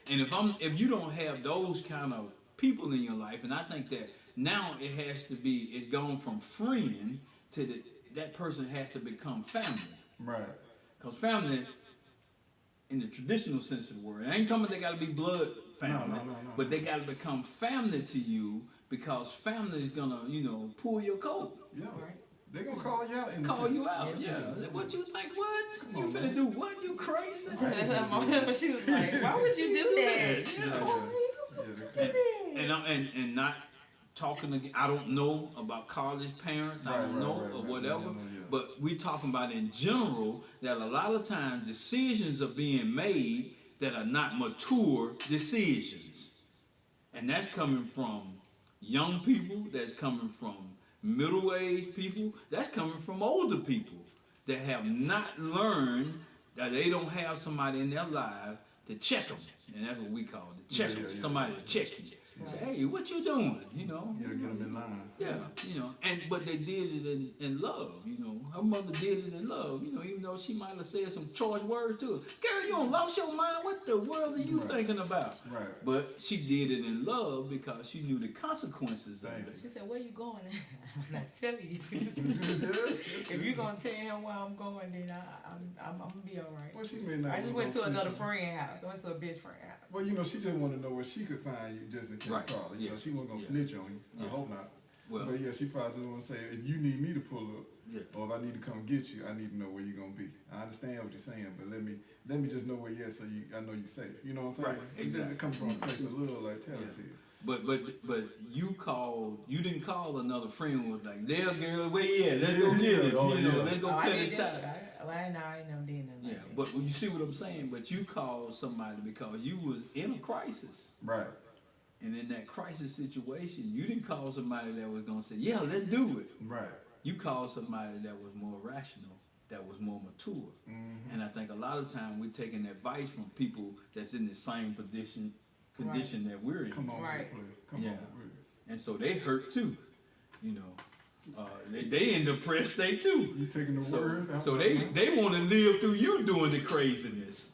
And if you don't have those kind of people in your life, and I think that now it has to be, it's gone from friend to that person has to become family. Right. Because family, in the traditional sense of the word, I ain't talking about they got to be blood family, No. but they got to become family to you because family is gonna, pull your coat, Yeah. Right. They gonna call you out in the call sense. you out. Yeah. What you think? What you on, finna man. do? What you crazy? She was like, why would you do that? And not talking again. I don't know about Carlee's parents. I don't know or whatever. Yeah. But we talking about in general that a lot of times decisions are being made that are not mature decisions, and that's coming from young people. That's coming from middle-aged people. That's coming from older people that have not learned that they don't have somebody in their life to check them, and that's what we call it, check them. Somebody to check you. Say, hey, what you doing? Yeah, get them in line. Yeah, but they did it in love. Her mother did it in love. Even though she might have said some choice words to her. Girl, you don't lost your mind. What the world are you thinking about? Right. But she did it in love because she knew the consequences of it. She said, where you going? I'm not telling you. If you're going to tell him where I'm going, then I'm going to be all right. Well, she may not. I just went to another friend's house. I went to a best friend's house. Well, she just wanted to know where she could find you just in case. Right. Probably. Yeah. She wasn't gonna Yeah. snitch on you. I Yeah. hope not. Well, But yeah, she probably just want to say, if you need me to pull up, yeah. or if I need to come get you, I need to know where you're gonna be. I understand what you're saying, but let me just know where you're at so I know you're safe. You know what I'm saying? Right, exactly. It comes from a place of love, like Taylor said. But you didn't call another friend who was like, there girl, where you at? Let's go get it. Let's go cut his tie. I ain't never did nothing Yeah, like that. but you see what I'm saying? But you called somebody because you was in a crisis. Right. And in that crisis situation, you didn't call somebody that was gonna say, yeah, let's do it. Right. You called somebody that was more rational, that was more mature. Mm-hmm. And I think a lot of times we're taking advice from people that's in the same condition that we're in. Come on, Right. Come Yeah. on. And so they hurt too. They in a depressed state too. You taking the words out. So they want to live through you doing the craziness.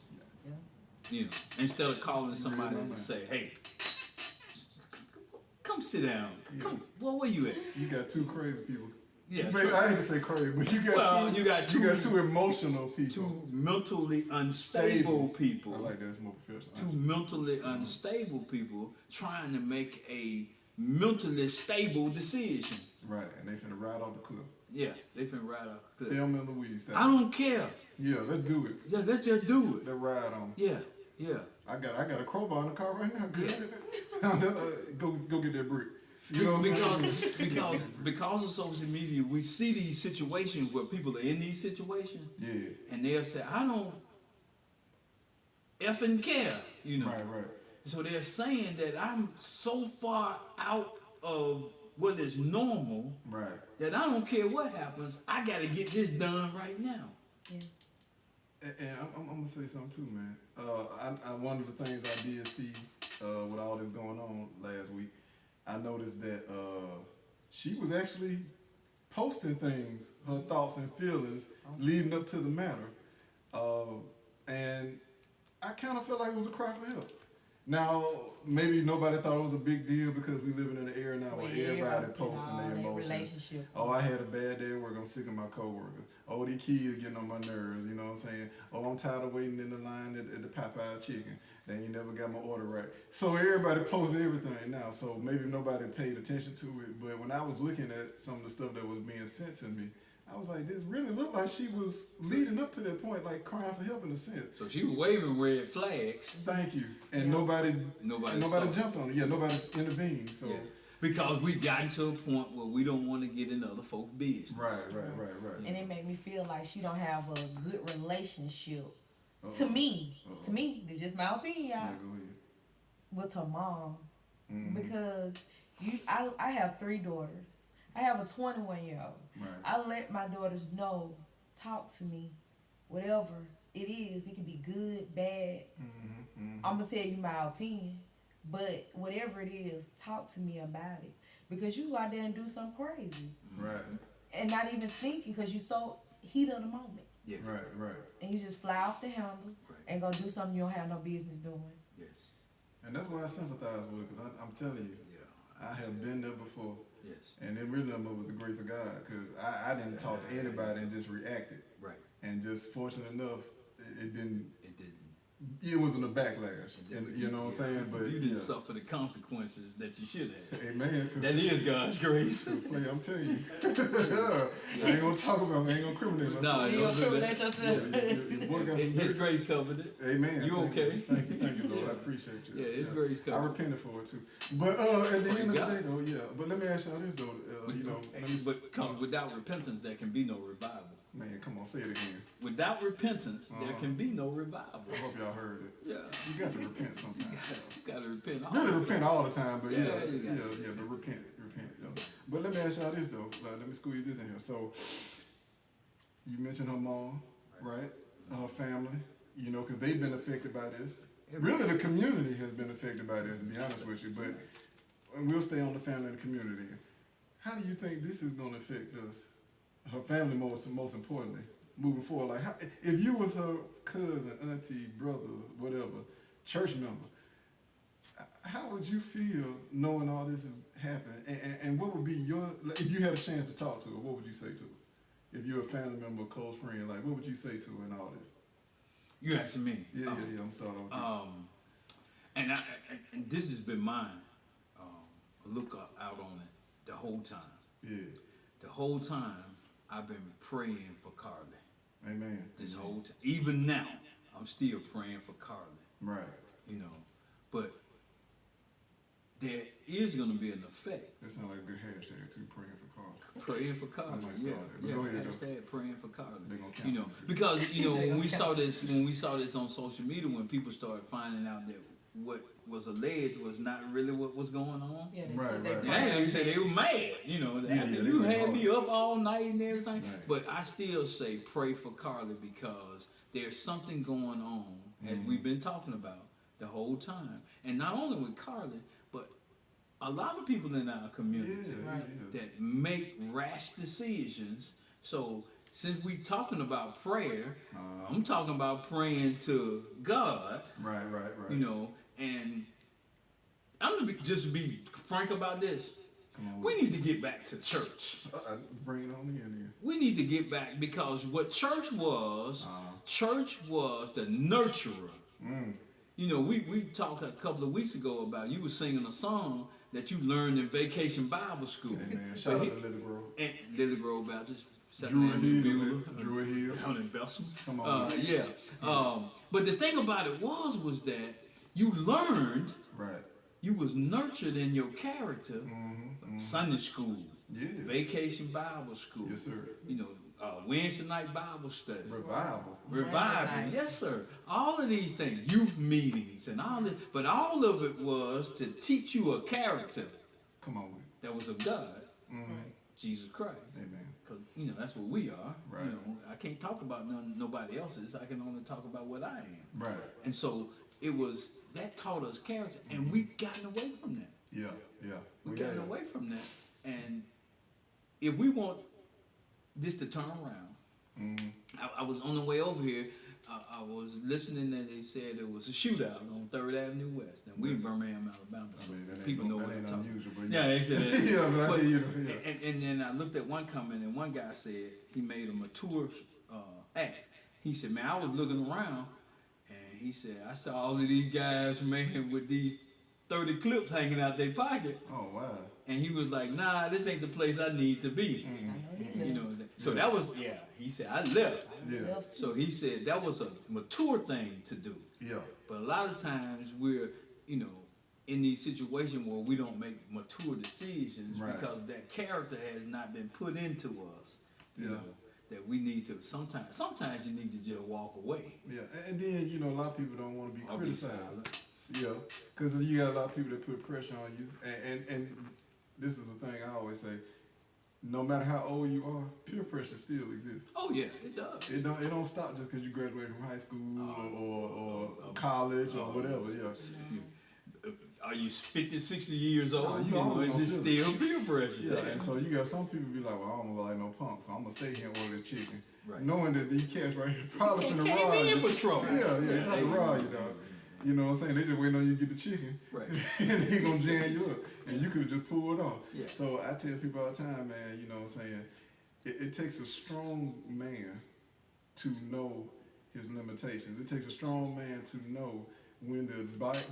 Yeah. Instead of calling somebody to say, hey, come sit down. Come, where you at? You got two crazy people. Yeah. I hate to say crazy, but you got you got two emotional people. Two mentally unstable people. I like that. It's more professional. Two mentally unstable people trying to make a mentally stable decision. Right, and they finna ride off the cliff. Yeah, they finna ride off the cliff. Thelma and Louise. I don't care. Yeah, let's do it. Yeah, let's just do it. Let's ride on. Yeah. I got a crowbar in the car right now. Go get that brick. You know what I'm saying? Because of social media, we see these situations where people are in these situations, Yeah. and they'll say, "I don't effing care," Right. So they're saying that I'm so far out of what is normal Right. that I don't care what happens. I got to get this done right now. Yeah. And I'm gonna say something too, man. One of the things I did see with all this going on last week, I noticed that she was actually posting things, her thoughts and feelings leading up to the matter, and I kind of felt like it was a cry for help. Now, maybe nobody thought it was a big deal because we living in an era now where everybody posting their emotions. Relationship. Oh, I had a bad day at work. I'm sick of my coworkers. Oh, these kids getting on my nerves. You know what I'm saying? Oh, I'm tired of waiting in the line at the Popeye's chicken. They ain't never got my order right. So everybody posting everything now. So maybe nobody paid attention to it. But when I was looking at some of the stuff that was being sent to me, I was like, this really looked like she was leading up to that point, like crying for help in a sense. So she was waving red flags. Thank you. And nobody saw. jumped on it. Yeah, nobody intervened. So. Yeah. Because we gotten to a point where we don't want to get in other folks' business. Right. And it made me feel like she don't have a good relationship. To me, this is just my opinion, y'all. Yeah, go ahead. With her mom, Mm-hmm. because I have 3 daughters. I have a 21-year-old. Right. I let my daughters know, talk to me, whatever it is. It can be good, bad. Mm-hmm. I'm gonna tell you my opinion, But whatever it is, talk to me about it. Because you go out there and do something crazy. Right. And not even thinking because you so heat of the moment. Yeah. Right. And you just fly off the handle and go do something you don't have no business doing. Yes. And that's why I sympathize with it, because I'm telling you, I have been there before. Yes. And it really was the grace of God, because I didn't talk to anybody and just reacted. Right. And just fortunate enough, it didn't. It didn't. It wasn't a backlash, and you know what I'm saying. But you didn't suffer the consequences that you should have. Amen. That is God's grace. I'm telling you, I ain't gonna talk about. I ain't gonna criminate myself. No, You don't gonna do criminate that. yourself? Your boy got some His dirt. grace covered it. Amen. You okay? Thank you, Lord. Yeah. I appreciate you. Yeah, his grace I covered. repented for it too. But at the end of the God. day, though, But let me ask y'all this though. But comes without repentance, there can be no revival. Man, come on, say it again. Without repentance, there can be no revival. I hope y'all heard it. Yeah. You got to repent sometimes. You gotta repent. Really repent all the time, but Yeah, but repent. But let me ask y'all this though. Let me squeeze this in here. So, you mentioned her mom, right? Her family, because they've been affected by this. Really, the community has been affected by this, to be honest with you. But we'll stay on the family and the community. How do you think this is going to affect us? Her family, most importantly, moving forward. Like, if you was her cousin, auntie, brother, whatever, church member, how would you feel knowing all this is happening? And what would be if you had a chance to talk to her, what would you say to her? If you're a family member, a close friend, like, what would you say to her in all this? You asking me? Yeah, I'm starting with you. And this has been mine. Look out on it the whole time. Yeah. The whole time I've been praying for Carlee. Amen. This whole time, even now, I'm still praying for Carlee. Right. But there is going to be an effect. That sounds like a good hashtag too, praying for Carlee. Praying for Carlee. I might start that. Go ahead, hashtag praying for Carlee. They're gonna cancel it. Because when we saw this on social media, when people started finding out that what was alleged was not really what was going on. Yeah, Right. They said they were mad, they you went had hard. me up all night and everything. Right. But I still say pray for Carlee because there's something going on, as we've been talking about the whole time. And not only with Carlee, but a lot of people in our community that make rash decisions. So since we talking about prayer, I'm talking about praying to God. Right. And I'm gonna just be frank about this. Come on. We need to get back to church. Bring it on in We need to get back because what church was the nurturer. We talked a couple of weeks ago about you were singing a song that you learned in Vacation Bible School. Amen. Shout out to Lily Grove. And Lily Grove Baptist. Druid Hill. Down in Bessemer. Come on. But the thing about it was that you learned, Right. you was nurtured in your character. Sunday school, Vacation Bible School. Yes, sir. Wednesday night Bible study. Revival. Right. Yes, sir. All of these things, youth meetings and all this, but all of it was to teach you a character Come on. that was of God, Jesus Christ. Amen. Because, that's what we are. Right. I can't talk about nobody else's. I can only talk about what I am. Right. And so that taught us character, and we've gotten away from that. Yeah. We've gotten away from that. And if we want this to turn around, I was on the way over here. I was listening and they said there was a shootout on 3rd Avenue West. And we in Birmingham, Alabama, so people know what I'm talking about. Yeah, they said that. Yeah, but I hear you. And then I looked at one comment and one guy said he made a mature act. He said, man, I was looking around and he said, I saw all of these guys, man, with these 30 clips hanging out their pocket. Oh, wow. And he was like, nah, this ain't the place I need to be. So that was, he said, I left. Yeah. So he said that was a mature thing to do. Yeah. But a lot of times we're, in these situations where we don't make mature decisions because that character has not been put into us. You know, that we need to, sometimes you need to just walk away. Yeah. And then, a lot of people don't want to be Or criticized. be silent. Yeah, because you got a lot of people that put pressure on you, and this is the thing I always say: no matter how old you are, peer pressure still exists. Oh yeah, it does. It don't stop just because you graduated from high school or college or whatever. Yeah. are you 50, 60 years old? No, you you know, always is it gonna feel still peer pressure? Yeah, and so you got some people be like, well, I don't look like no punk, so I'm gonna stay here and order this chicken. Right. Knowing that these cats right here probably finna Came rob in you. for trouble. Yeah, they probably rob you, dog. You know what I'm saying? They just waiting on you to get the chicken. Right. And they gonna jam you up. And you could have just pulled off. Yeah. So I tell people all the time, man, you know what I'm saying? It takes a strong man to know his limitations. It takes a strong man to know when to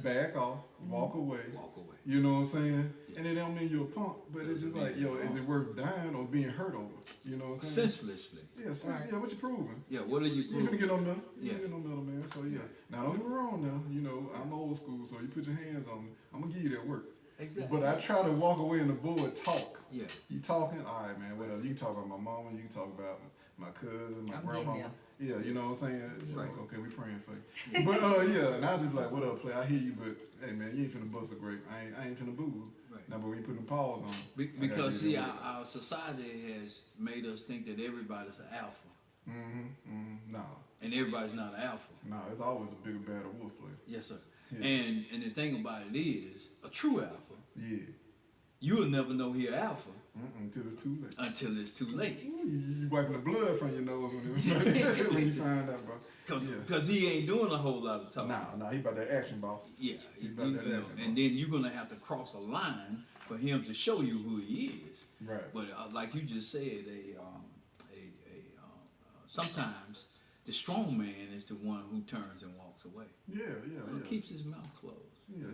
back off, walk away. Walk away. You know what I'm saying? Yeah. And it don't mean you're a punk, but it's just like, yo, is it worth dying or being hurt over? You know what I'm saying? Senselessly. Yeah, what you proving? Yeah, what are you You finna get no medal. You Yeah. ain't get no medal, man. So yeah. Now don't get me wrong now. You know, I'm old school, so you put your hands on me, I'm gonna give you that work. Exactly. But I try to walk away and avoid talk. Yeah. You talking? All right, man, whatever. You can talk about my mama, you can talk about my cousin, my I'm grandmama. getting Yeah, you know what I'm saying? So, Right. okay, we praying for you. But yeah, and I just be like, what up, play? I hear you, but hey man, you ain't finna bust a grape. I ain't finna boo. Right. Now, but when you put them paws on, Because see, our society has made us think that everybody's an alpha, no, and everybody's not an alpha. no, it's always a bigger, badder wolf player. Yes, sir. Yeah. And the thing about it is, a true alpha, Yeah, you will never know he an alpha until it's too late. until it's too late. Ooh, you wiping the blood from your nose when, when you find out, bro. Because he ain't doing a whole lot of talking. Nah, he about that action, boss. Yeah, He about that action, and then you're gonna have to cross a line for him to show you who he is. Right. But like you just said, sometimes the strong man is the one who turns and walks away. Yeah. Keeps his mouth closed. Yeah.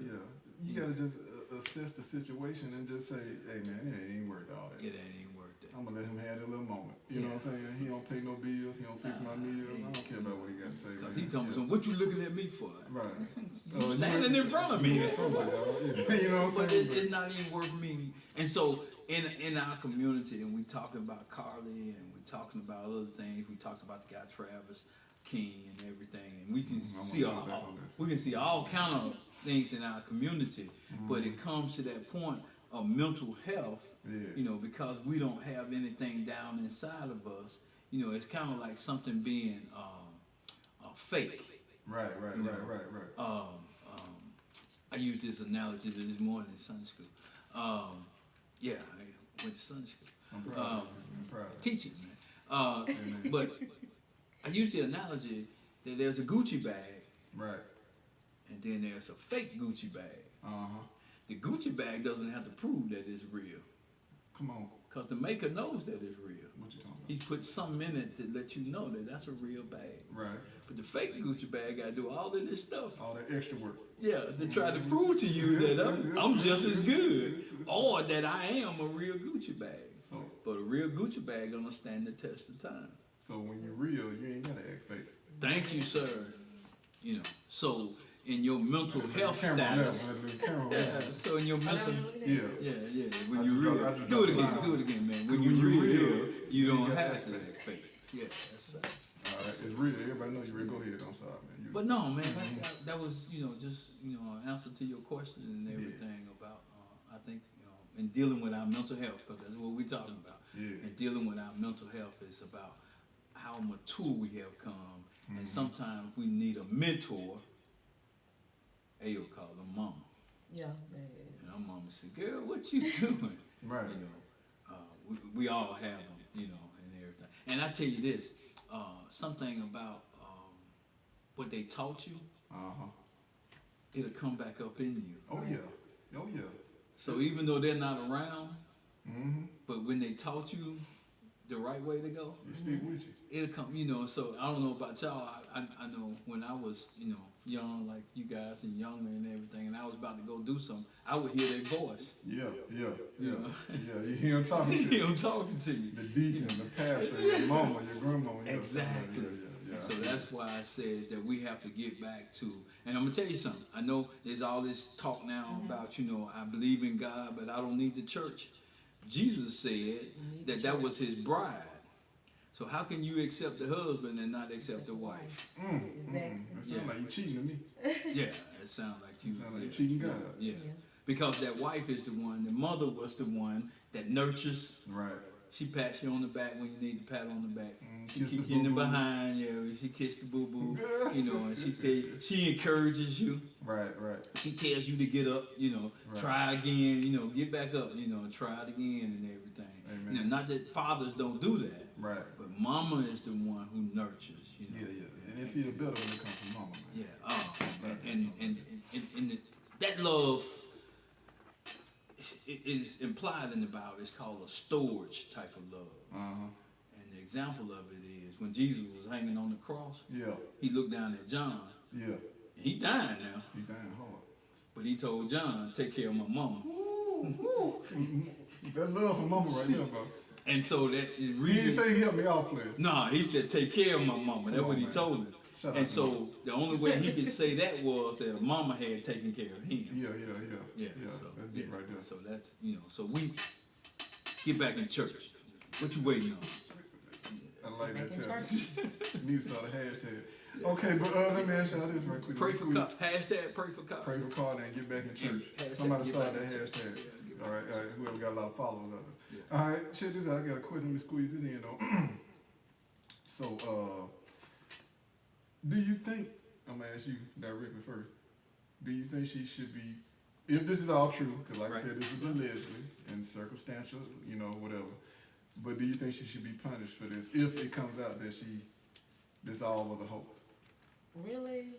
You gotta just assess the situation and just say, hey man, it ain't worth all that. It ain't worth it. I'm gonna let him have that little moment. You know what I'm saying? He don't pay no bills. He don't fix my meals. I don't care about what he got to say. Because man. he told me, so what you looking at me for? Right. You standing in front of me. Yeah. You know what I'm But saying? it's not even worth me. And so in our community, and we talking about Carlee, and we talking about other things. We talked about the guy Travis King and everything, and we can see all kind of things in our community. But it comes to that point of mental health. Yeah. You know, because we don't have anything down inside of us. You know, it's kind of like something being fake. Right. I used this analogy this morning in Sunday school. Yeah, I went to Sunday school. I'm proud of you. I'm proud of you. Teaching, man. But I used the analogy that there's a Gucci bag, Right. and then there's a fake Gucci bag. The Gucci bag doesn't have to prove that it's real, Come on. because the maker knows that it's real. What you talking about? He's put something in it to let you know that that's a real bag. Right. But the fake Gucci bag got to do all of this stuff. All that extra work. Yeah, to try to prove to you that I'm just as good, or that I am a real Gucci bag. So, But a real Gucci bag gonna stand the test of time. so when you're real, you ain't gotta act fake. Thank you, sir. You know, so in your mental health Camera on that status, one, that little camera on yeah. that one. So in your mental, Yeah. yeah. When I you just real, dropped- I just do it dropped the again, line. do it again, man. When When you you real, real, you you don't ain't gotta have act to fake. act fake. Yeah, that's All right, it's real. Everybody knows you real. Go ahead. I'm sorry, man. But no, man, that was, you know, just, you know, an answer to your question and everything about, I think, you know, in dealing with our mental health, because that's what we're talking about. Yeah. And dealing with our mental health is about how mature we have come. And sometimes we need a mentor. Ayo called her mama. Yeah. And our mama said, girl, what you doing? Right. You know, we all have them, you know, and everything. And I tell you this, something about what they taught you, it'll come back up in you. Oh yeah. So even though they're not around, Mm-hmm. but when they taught you the right way to go, You stick with you. it'll come, you know. So I don't know about y'all. I know when I was, you know, young like you guys and younger and everything, and I was about to go do something, I would hear their voice. Yeah. You know. Yeah. You hear him talking to You you. know, talking to you. The deacon, the pastor, your mama, your grandmama. Yeah, Exactly. Yeah. And so that's why I said that we have to get back to, and I'm gonna tell you something. I know there's all this talk now about, you know, I believe in God, but I don't need the church. Jesus said that was his bride. So how can you accept the husband and not accept the wife? Exactly. It sounds like you cheating to me. Yeah, it sounds like you. Sound like you cheating God. Yeah. Because that wife is the one, the mother was the one that nurtures, Right. She pats you on the back when you need to pat on the back. She kiss kick the you in the boo-boo. behind, she kiss the boo boo, and she tell you, she encourages you. Right. She tells you to get up, Right. try again, get back up, try it again and everything. Amen. Not that fathers don't do that, Right. but mama is the one who nurtures, Yeah. And it feels better when it comes from mama, man. And that love is implied in the Bible. It's called a storage type of love. And the example of it is when Jesus was hanging on the cross. Yeah. He looked down at John. Yeah. And he dying now. He dying hard. But he told John, take care of my mama. That love for mama right there, bro. And so that is He didn't reason. say he helped me out, player. Nah, he said take care of my mama. That's Come what on, he man. told him. Shut And up, so the only way he could say that was that a mama had taken care of him. Yeah. So, That's deep right there. So that's so we get back in church. What you waiting on? I like that Back in too. Need to start a hashtag. Okay, but let me ask y'all this right quick. Pray for cop. Hashtag pray for cop. Pray for Carlee and get back in church. Hashtag Somebody get start back that in church. hashtag. Yeah, All right. Whoever got a lot of followers out there. Yeah. All right, check this out. I got a question. Let me squeeze this in though. So, do you think, I'm gonna ask you directly first, do you think she should be, if this is all true, because like I Right. said, this is allegedly and circumstantial, whatever, but do you think she should be punished for this if it comes out that this all was a hoax? Really,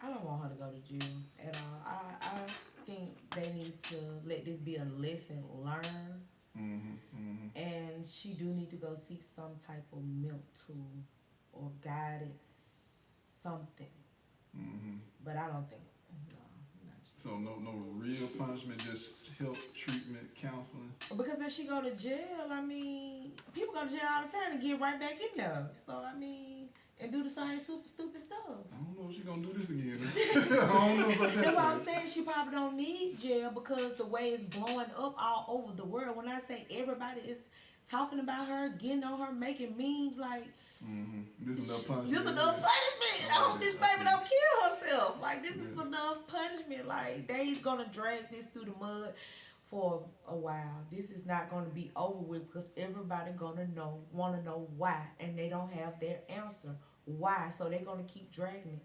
I don't want her to go to jail at all. I think they need to let this be a lesson learned, and she do need to go seek some type of mental or guidance, something. But I don't think, no, not So no real punishment, just help, treatment, counseling. because if she go to jail, I mean, people go to jail all the time and get right back in there. So I mean, and do the same super stupid stuff. I don't know if she's gonna do this again. I don't know about that. That's why I'm saying she probably don't need jail, because the way it's blowing up all over the world. When I say everybody is talking about her, getting on her, making memes like, This is enough punishment. this enough punishment. I hope this baby don't kill herself. Like, this is enough punishment. Like, they gonna drag this through the mud for a while. This is not gonna be over with, because everybody wanna know why, and they don't have their answer why. So they're gonna keep dragging it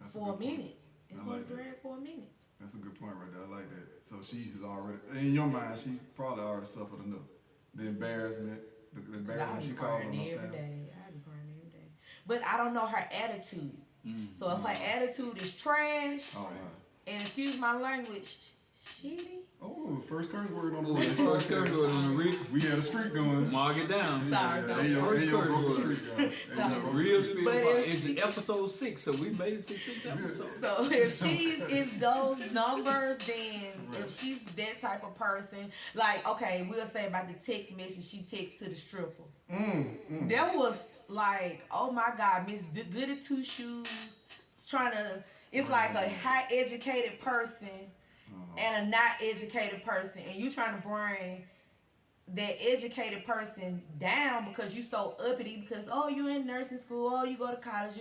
That's for a good point. minute. It's I gonna like that. drag for a minute. That's a good point right there. I like that. So she's already, in your mind, she's probably already suffered enough. The embarrassment, the I embarrassment be she caused on crying her every family. day. I be crying every day. But I don't know her attitude. So if her attitude is trash, Oh, wow. and excuse my language, shitty. Oh, first curse word on the Ooh, real that's first curse word on the real. We had a streak going. Mark it down. Sorry. First curse broke the word. streak down. Sorry. Real spirit. But if It's she- episode 6, so we made it to 6 episodes. So if she's in those numbers, then Right. if she's that type of person, like, okay, we'll say about the text message she texts to the stripper. That was like, oh my God, Miss Goody Two Shoes trying to, it's like a high educated person and a not educated person, and you trying to bring that educated person down because you so uppity, because you in nursing school, you go to college,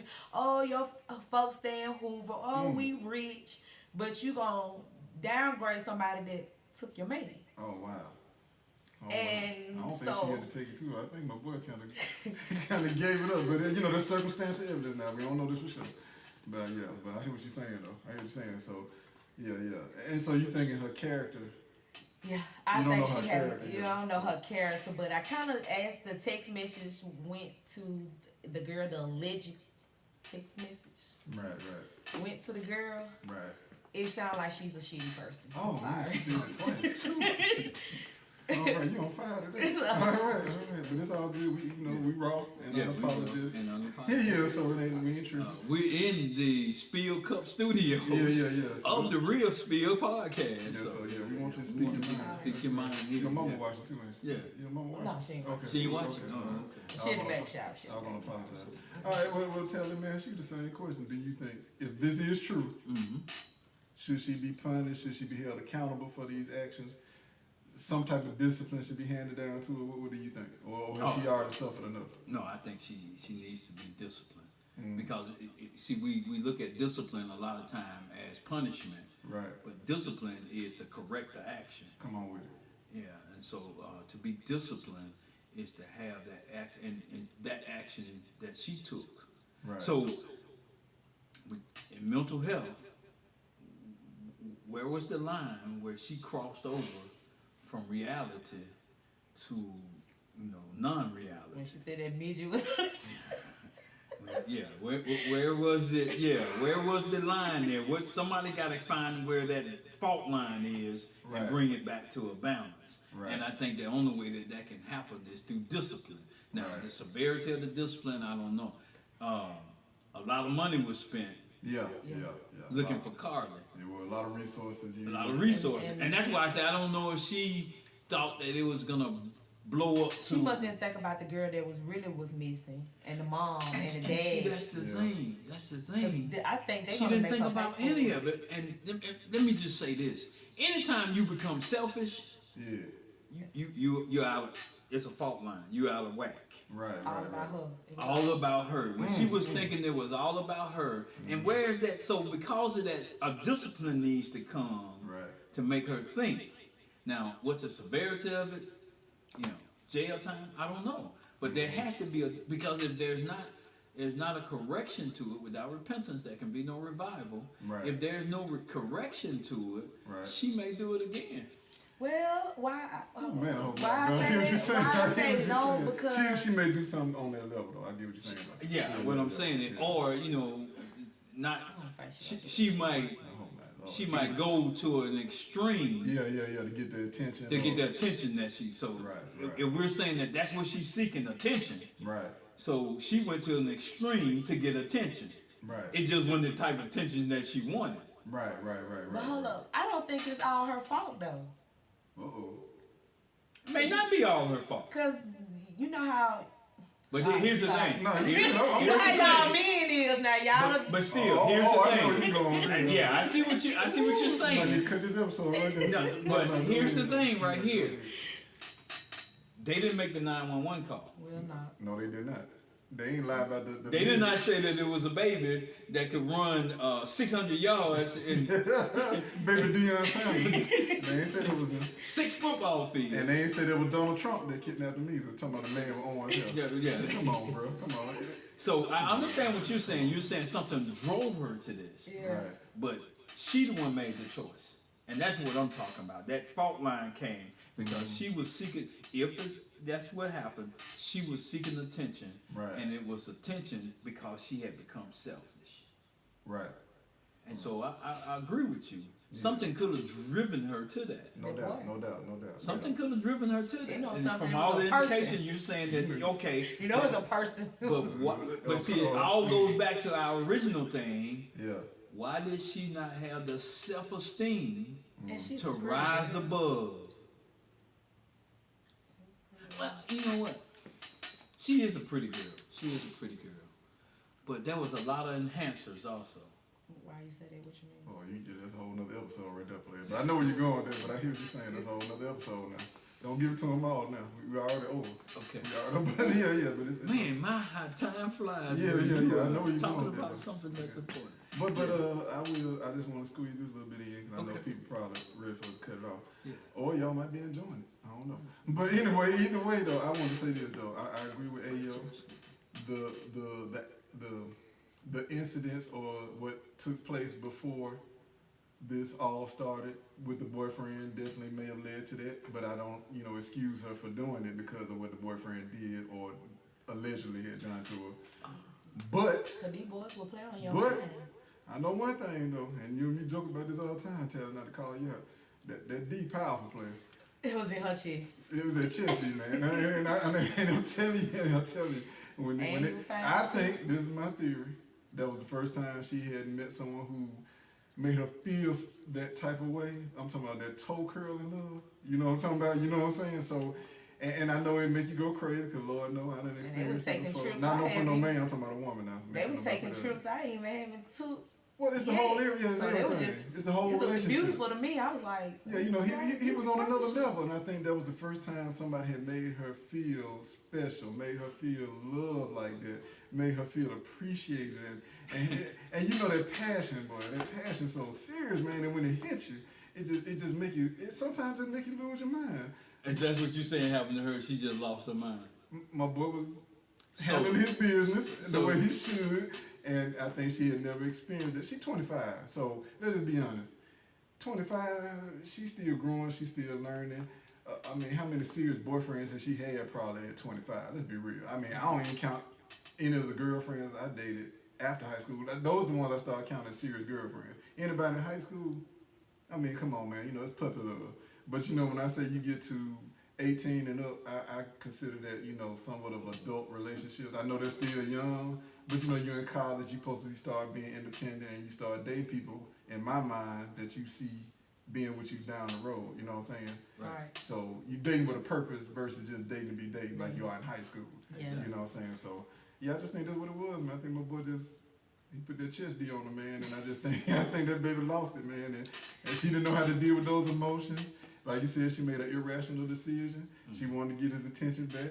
your folks stay in Hoover, we rich, but you gonna downgrade somebody that took your man. Oh, wow. Oh, And wow. I don't so- think she had to take it too. I think my boy kind of gave it up. But there's circumstantial evidence now. We don't know this for sure. But I hear what you're saying though. I hear what you're saying. So yeah. And so you thinking her character? Yeah, I You don't think know her she had. character, You yeah. don't know her character, but I kind of, as the text message went to the girl, the alleged text message Right. went to the girl. Right. It sounds like she's a shitty person. Oh man, sorry. she said it twice. All right, you on fire today. All right. But it's all good. We raw and unapologetic. And unapologetic. Yeah, so we ain't tripping. We're in the Spill Cup Studios Yeah. So of the Real Spill Podcast. yeah, so we want you to we speak your want you to mind. Speak your mind. Your mama Yeah. watching too, ain't she? Yeah. Your mama watching? No, she ain't watching. Okay. She ain't watching? Okay. Oh, okay. She in the back shop. She in I'm the gonna back shop. apologize. All right, well, tell me, ask you the same question. Do you think, if this is true, should she be punished? Should she be held accountable for these actions? Some type of discipline should be handed down to her. What do you think? Or has she already suffered enough? No, I think she needs to be disciplined because we look at discipline a lot of time as punishment, Right. but discipline is to correct the action. Come on with it. Yeah, and so to be disciplined is to have that act and that action that she took. Right. So, in mental health, where was the line where she crossed over from reality to, non-reality? When she said that midget was. Yeah, where was it? Yeah, where was the line there? What somebody got to find where that fault line is Right. and bring it back to a balance. Right. And I think the only way that can happen is through discipline. Now, Right. the severity of the discipline, I don't know. A lot of money was spent Yeah. looking for Carlee. There were a lot of resources. A lot of resources, and that's why I said I don't know if she thought that it was gonna blow up. She must didn't think about the girl that was missing, and the mom and the and dad. see, that's the thing. That's the thing. I think they She gonna didn't make think her about pay for any it. of it. And let me just say this: anytime you become selfish, Yeah. you're out. It's a fault line. You're out of whack. Right. All about her. All about her. When she was thinking it was all about her, and where is that? So because of that, a discipline needs to come Right. to make her think. Now, what's the severity of it? Jail time? I don't know. But there has to be because if there's not a correction to it without repentance, there can be no revival. Right. If there's no correction to it, Right. she may do it again. Well, why? Oh man, I hope Why not. I I say get what that? you're saying. Why I I get say what you're no? saying. Because she may do something on that level though. I get what you're saying. Though. Yeah, what I'm saying is, or not. She might. I hope not. Lord. She might go to an extreme Yeah, to get the attention. to get the attention that she. So Right. if we're saying that that's what she's seeking, attention. Right. So she went to an extreme to get attention. Right. It just wasn't the type of attention that she wanted. Right. But hold up, I don't think it's all her fault though. Uh-oh. It may not be all her fault. Cause you know how. But Sorry, here's the sorry. thing. No, you Here's know, I'm the not How y'all thing. men is now, y'all. But still, here's I know the where thing. you going. Yeah, I see what you're I'm about saying. to cut this episode right there. No, but here's the thing right here. They didn't make the 911 call. Well, not. No, they did not. They ain't lie about the They did not say that there was a baby that could run 600 yards in Baby Deion Sanders. They ain't said it was him. 6 football fields. And they ain't said it was Donald Trump that kidnapped them either. Talking about the man with orange hair. Yeah. Come on, bro. Come on. So I understand what you're saying. You're saying something drove her to this. Yes. Right. But she the one made the choice. And that's what I'm talking about. That fault line came because she was seeking, that's what happened, she was seeking attention. Right. And it was attention because she had become selfish. Right. And so I agree with you. Something could have driven her to that. No doubt. Something could have driven her to that. You know And something, from it all was the a person. indication, you're saying that, okay. You know, it's a person. But see, it all goes back to our original thing. Yeah. Why did she not have the self-esteem And she's to a pretty rise girl. above? Well, you know what? She is a pretty girl. But there was a lot of enhancers also. Why you say that? What you mean? Oh, that's a whole nother episode right there, player. But I know where you're going with that, but I hear what you're saying. That's a whole nother episode now. Don't give it to them all now. We already over. Okay. But yeah, but it's Man, how time flies. Yeah, when yeah, you yeah, I are know where you're talking going with about that. something that's important. But I just want to squeeze this a little bit in because I know Okay. people probably ready for us to cut it off. Yeah. Or y'all might be enjoying it. I don't know. But anyway, either way though, I want to say this though. I agree with Ayo. The incidents or what took place before this all started with the boyfriend definitely may have led to that, but I don't, excuse her for doing it because of what the boyfriend did or allegedly had done to her. But Cause these boys will play on your But- mind. I know one thing though, and you and me joke about this all the time, tell her not to call you out. That D powerful player. It was in her chest. It was that chest beat, man. And I'm telling you, when I think this is my theory. That was the first time she had met someone who made her feel that type of way. I'm talking about that toe curling love. You know what I'm talking about? You know what I'm saying? So, and I know it make you go crazy because Lord knows I done And they was experienced it taking before. trips. Not I no for no haven't- man. I'm talking about a woman now. They was taking About trips. I ain't even having took. Well, it's the Yeah. whole area. It's So it was everything. just- It's the whole It looked relationship. beautiful to me. I was like, Yeah, he was on another level, and I think that was the first time somebody had made her feel special, made her feel loved like that, made her feel appreciated, and you know that passion, boy, that passion so serious, man. And when it hits you, it just make you. Sometimes it make you lose your mind. And that's what you saying happened to her. She just lost her mind. My boy was So- handling his business the so- way he should, and I think she had never experienced it. She's 25, so let's just be honest. 25, she's still growing, she's still learning. I mean, how many serious boyfriends has she had probably at 25? Let's be real. I mean, I don't even count any of the girlfriends I dated after high school. Those are the ones I started counting as serious girlfriends. Anybody in high school, I mean, come on, man. You know, it's puppy love. But, you know, when I say you get to 18 and up, I consider that, you know, somewhat of adult relationships. I know they're still young, but, you know, you're in college, you're supposed to start being independent and you start dating people, in my mind, that you see being with you down the road. You know what I'm saying? Right. So you dating with a purpose versus just dating to be dating like you are in high school. Yeah. You know what I'm saying? So, yeah, I just think that's what it was, man. I think my boy he put that chest D on the man, and I think that baby lost it, man. And she didn't know how to deal with those emotions. Like you said, she made an irrational decision. She wanted to get his attention back,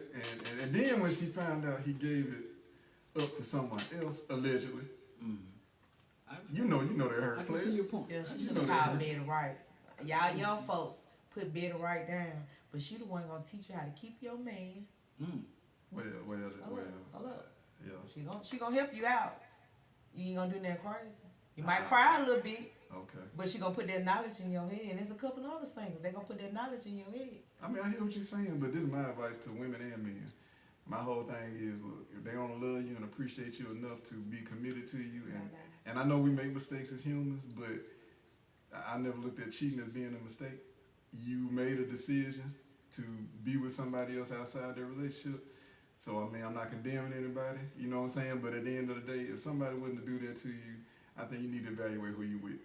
and then when she found out he gave it up to someone else, allegedly, you know that hurt. I can see your point. Yeah, she You should know have that. called Betty Wright. Y'all young folks put Betty Wright down, but she the one gonna teach you how to keep your man. Well, Hold up. yeah, She gonna help you out. You ain't gonna do nothing crazy. You might cry a little bit, okay. but she gonna put that knowledge in your head. And there's a couple of other things. They gonna put that knowledge in your head. I mean, I hear what you're saying, but this is my advice to women and men. My whole thing is, look, if they don't love you and appreciate you enough to be committed to you, and I know we make mistakes as humans, but I never looked at cheating as being a mistake. You made a decision to be with somebody else outside their relationship. So, I mean, I'm not condemning anybody, you know what I'm saying? But at the end of the day, if somebody wouldn't do that to you, I think you need to evaluate who you with.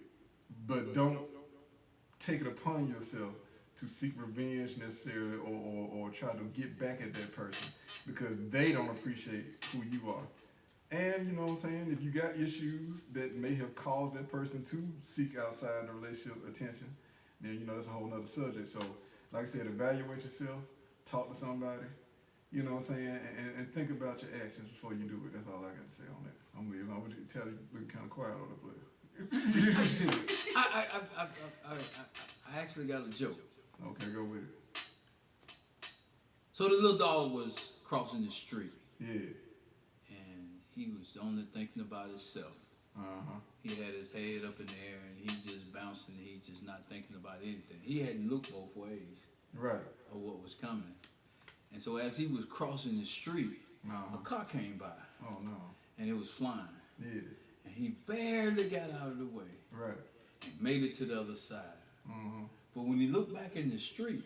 But don't take it upon yourself to seek revenge necessarily or try to get back at that person because they don't appreciate who you are. And you know what I'm saying, if you got issues that may have caused that person to seek outside the relationship attention, then you know that's a whole nother subject. So like I said, evaluate yourself, talk to somebody, you know what I'm saying, and think about your actions before you do it. That's all I got to say on that. I'm leaving. I would tell you looking kind of quiet on the place. I actually got a joke. Okay, go with it. So the little dog was crossing the street, Yeah. and he was only thinking about himself. He had his head up in the air, and he's just bouncing. He's just not thinking about anything. He hadn't looked both ways Right. of what was coming. And so as he was crossing the street, a car came by, Oh no. and it was flying. Yeah. And he barely got out of the way Right. and made it to the other side. But when he looked back in the street,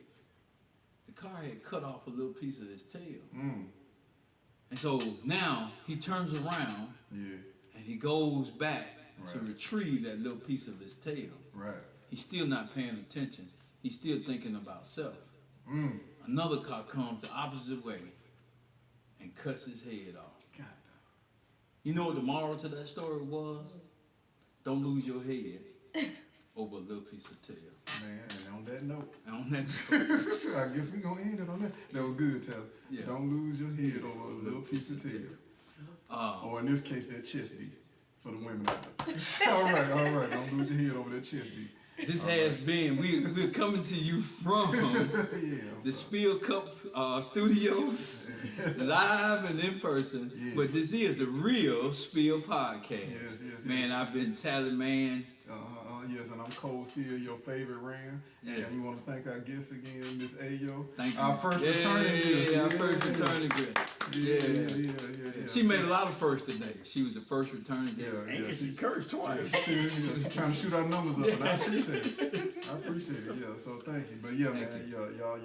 the car had cut off a little piece of his tail. And so now he turns around Yeah. and he goes back to Right. retrieve that little piece of his tail. Right. He's still not paying attention. He's still thinking about self. Another car comes the opposite way and cuts his head off. God. You know what the moral to that story was? Don't lose your head over a little piece of tail. Man, and on that note, And on that note, I guess we're gonna end it on that. That was good, Tyler. Yeah. Don't lose your head over a little piece of tail. Or in this case, that chest D for the women out there. all right. Don't lose your head over that chest D. this has been, we're coming to you from the Spill Cup Studios, live and in person. Yeah. But this is the real Spill Podcast. Yes. Man, I've been Tally Man. Yes, and I'm Cold Steel, your favorite ram. Yeah. And we want to thank our guest again, Miss Ayo. Thank you. Our first returning guest. Yeah, our first returning guest. Yeah. She made a lot of firsts today. She was the first returning guest. Yeah, And yeah, she cursed twice. She's trying to shoot our numbers up, and I appreciate it. Yeah, so thank you. But yeah, Thank man,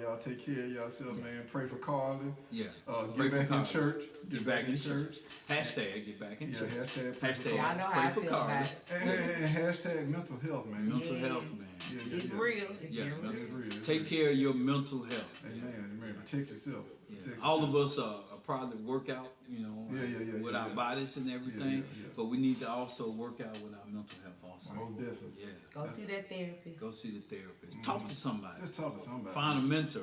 y'all take care of yourself, man. Pray for Carlee. Yeah. Get Pray back for in Carlee. church. Get back in church. Hashtag get back in Yeah, church. hashtag pray for Hashtag Y'all know how pray I for feel about Carlee. it. And hashtag mental health, man. Mental Yes. health, man. It's real. It's Yeah, very real. It's real. It's Take real. care of your mental health. Amen. Man, protect yourself. Yeah. Protect All yourself. of us are probably work out, with our bodies and everything, Yeah. but we need to also work out with our mental health also. Most definitely. Yeah. Go see that therapist. Go see the therapist. Talk to somebody. Just talk to somebody. Find a mentor,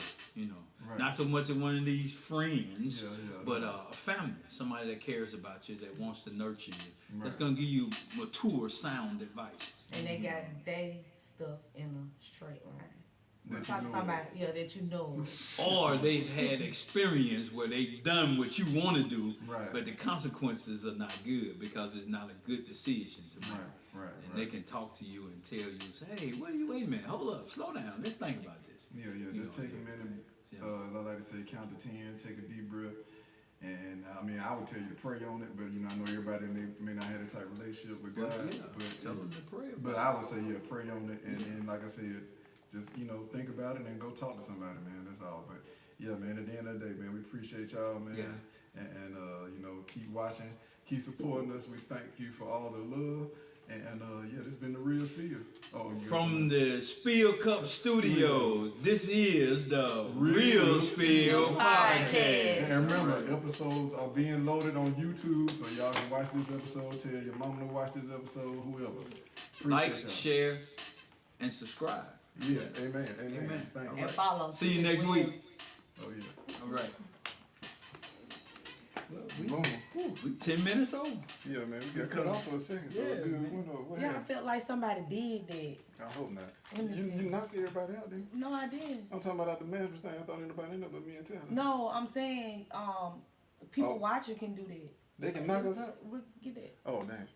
Right. Not so much of one of these friends, Yeah, but a family, somebody that cares about you, that wants to nurture you, that's Right. going to give you mature, sound advice. And they got they stuff in a straight line. Talk to somebody, that you know. Or they've had experience where they've done what you want to do, Right. but the consequences are not good because it's not a good decision to make. Right. And they can talk to you and tell you, say, hey, wait a minute, hold up, slow down, let's think about this. Yeah. Just take a minute. I like to say, count to 10, take a deep breath. And I mean, I would tell you to pray on it, but I know everybody may not have a type of relationship with God. But tell them to pray. But I would say, pray on it, and like I said, just think about it and go talk to somebody, man. That's all. But yeah, man. At the end of the day, man, we appreciate y'all, man. Yeah. And keep watching, keep supporting us. We thank you for all the love. And this has been the Real Spill. From the Spill Cup Studios, this is the Real Spill Podcast. And remember, episodes are being loaded on YouTube, so y'all can watch this episode. Tell your mama to watch this episode, whoever. Like, share, and subscribe. Yeah, amen. Thank you. And follow. See you next week. Oh, yeah. All right. Boom. We 10 minutes over. Yeah, man, we got cut off for a second, so Yeah, good. Yeah, I felt like somebody did that. I hope not. Let me see. You knocked everybody out, didn't you? No, I didn't. I'm talking about the management thing. I thought anybody in there but me and Taylor. No, I'm saying people watching can do that. They can knock us out? Get that. Oh, dang.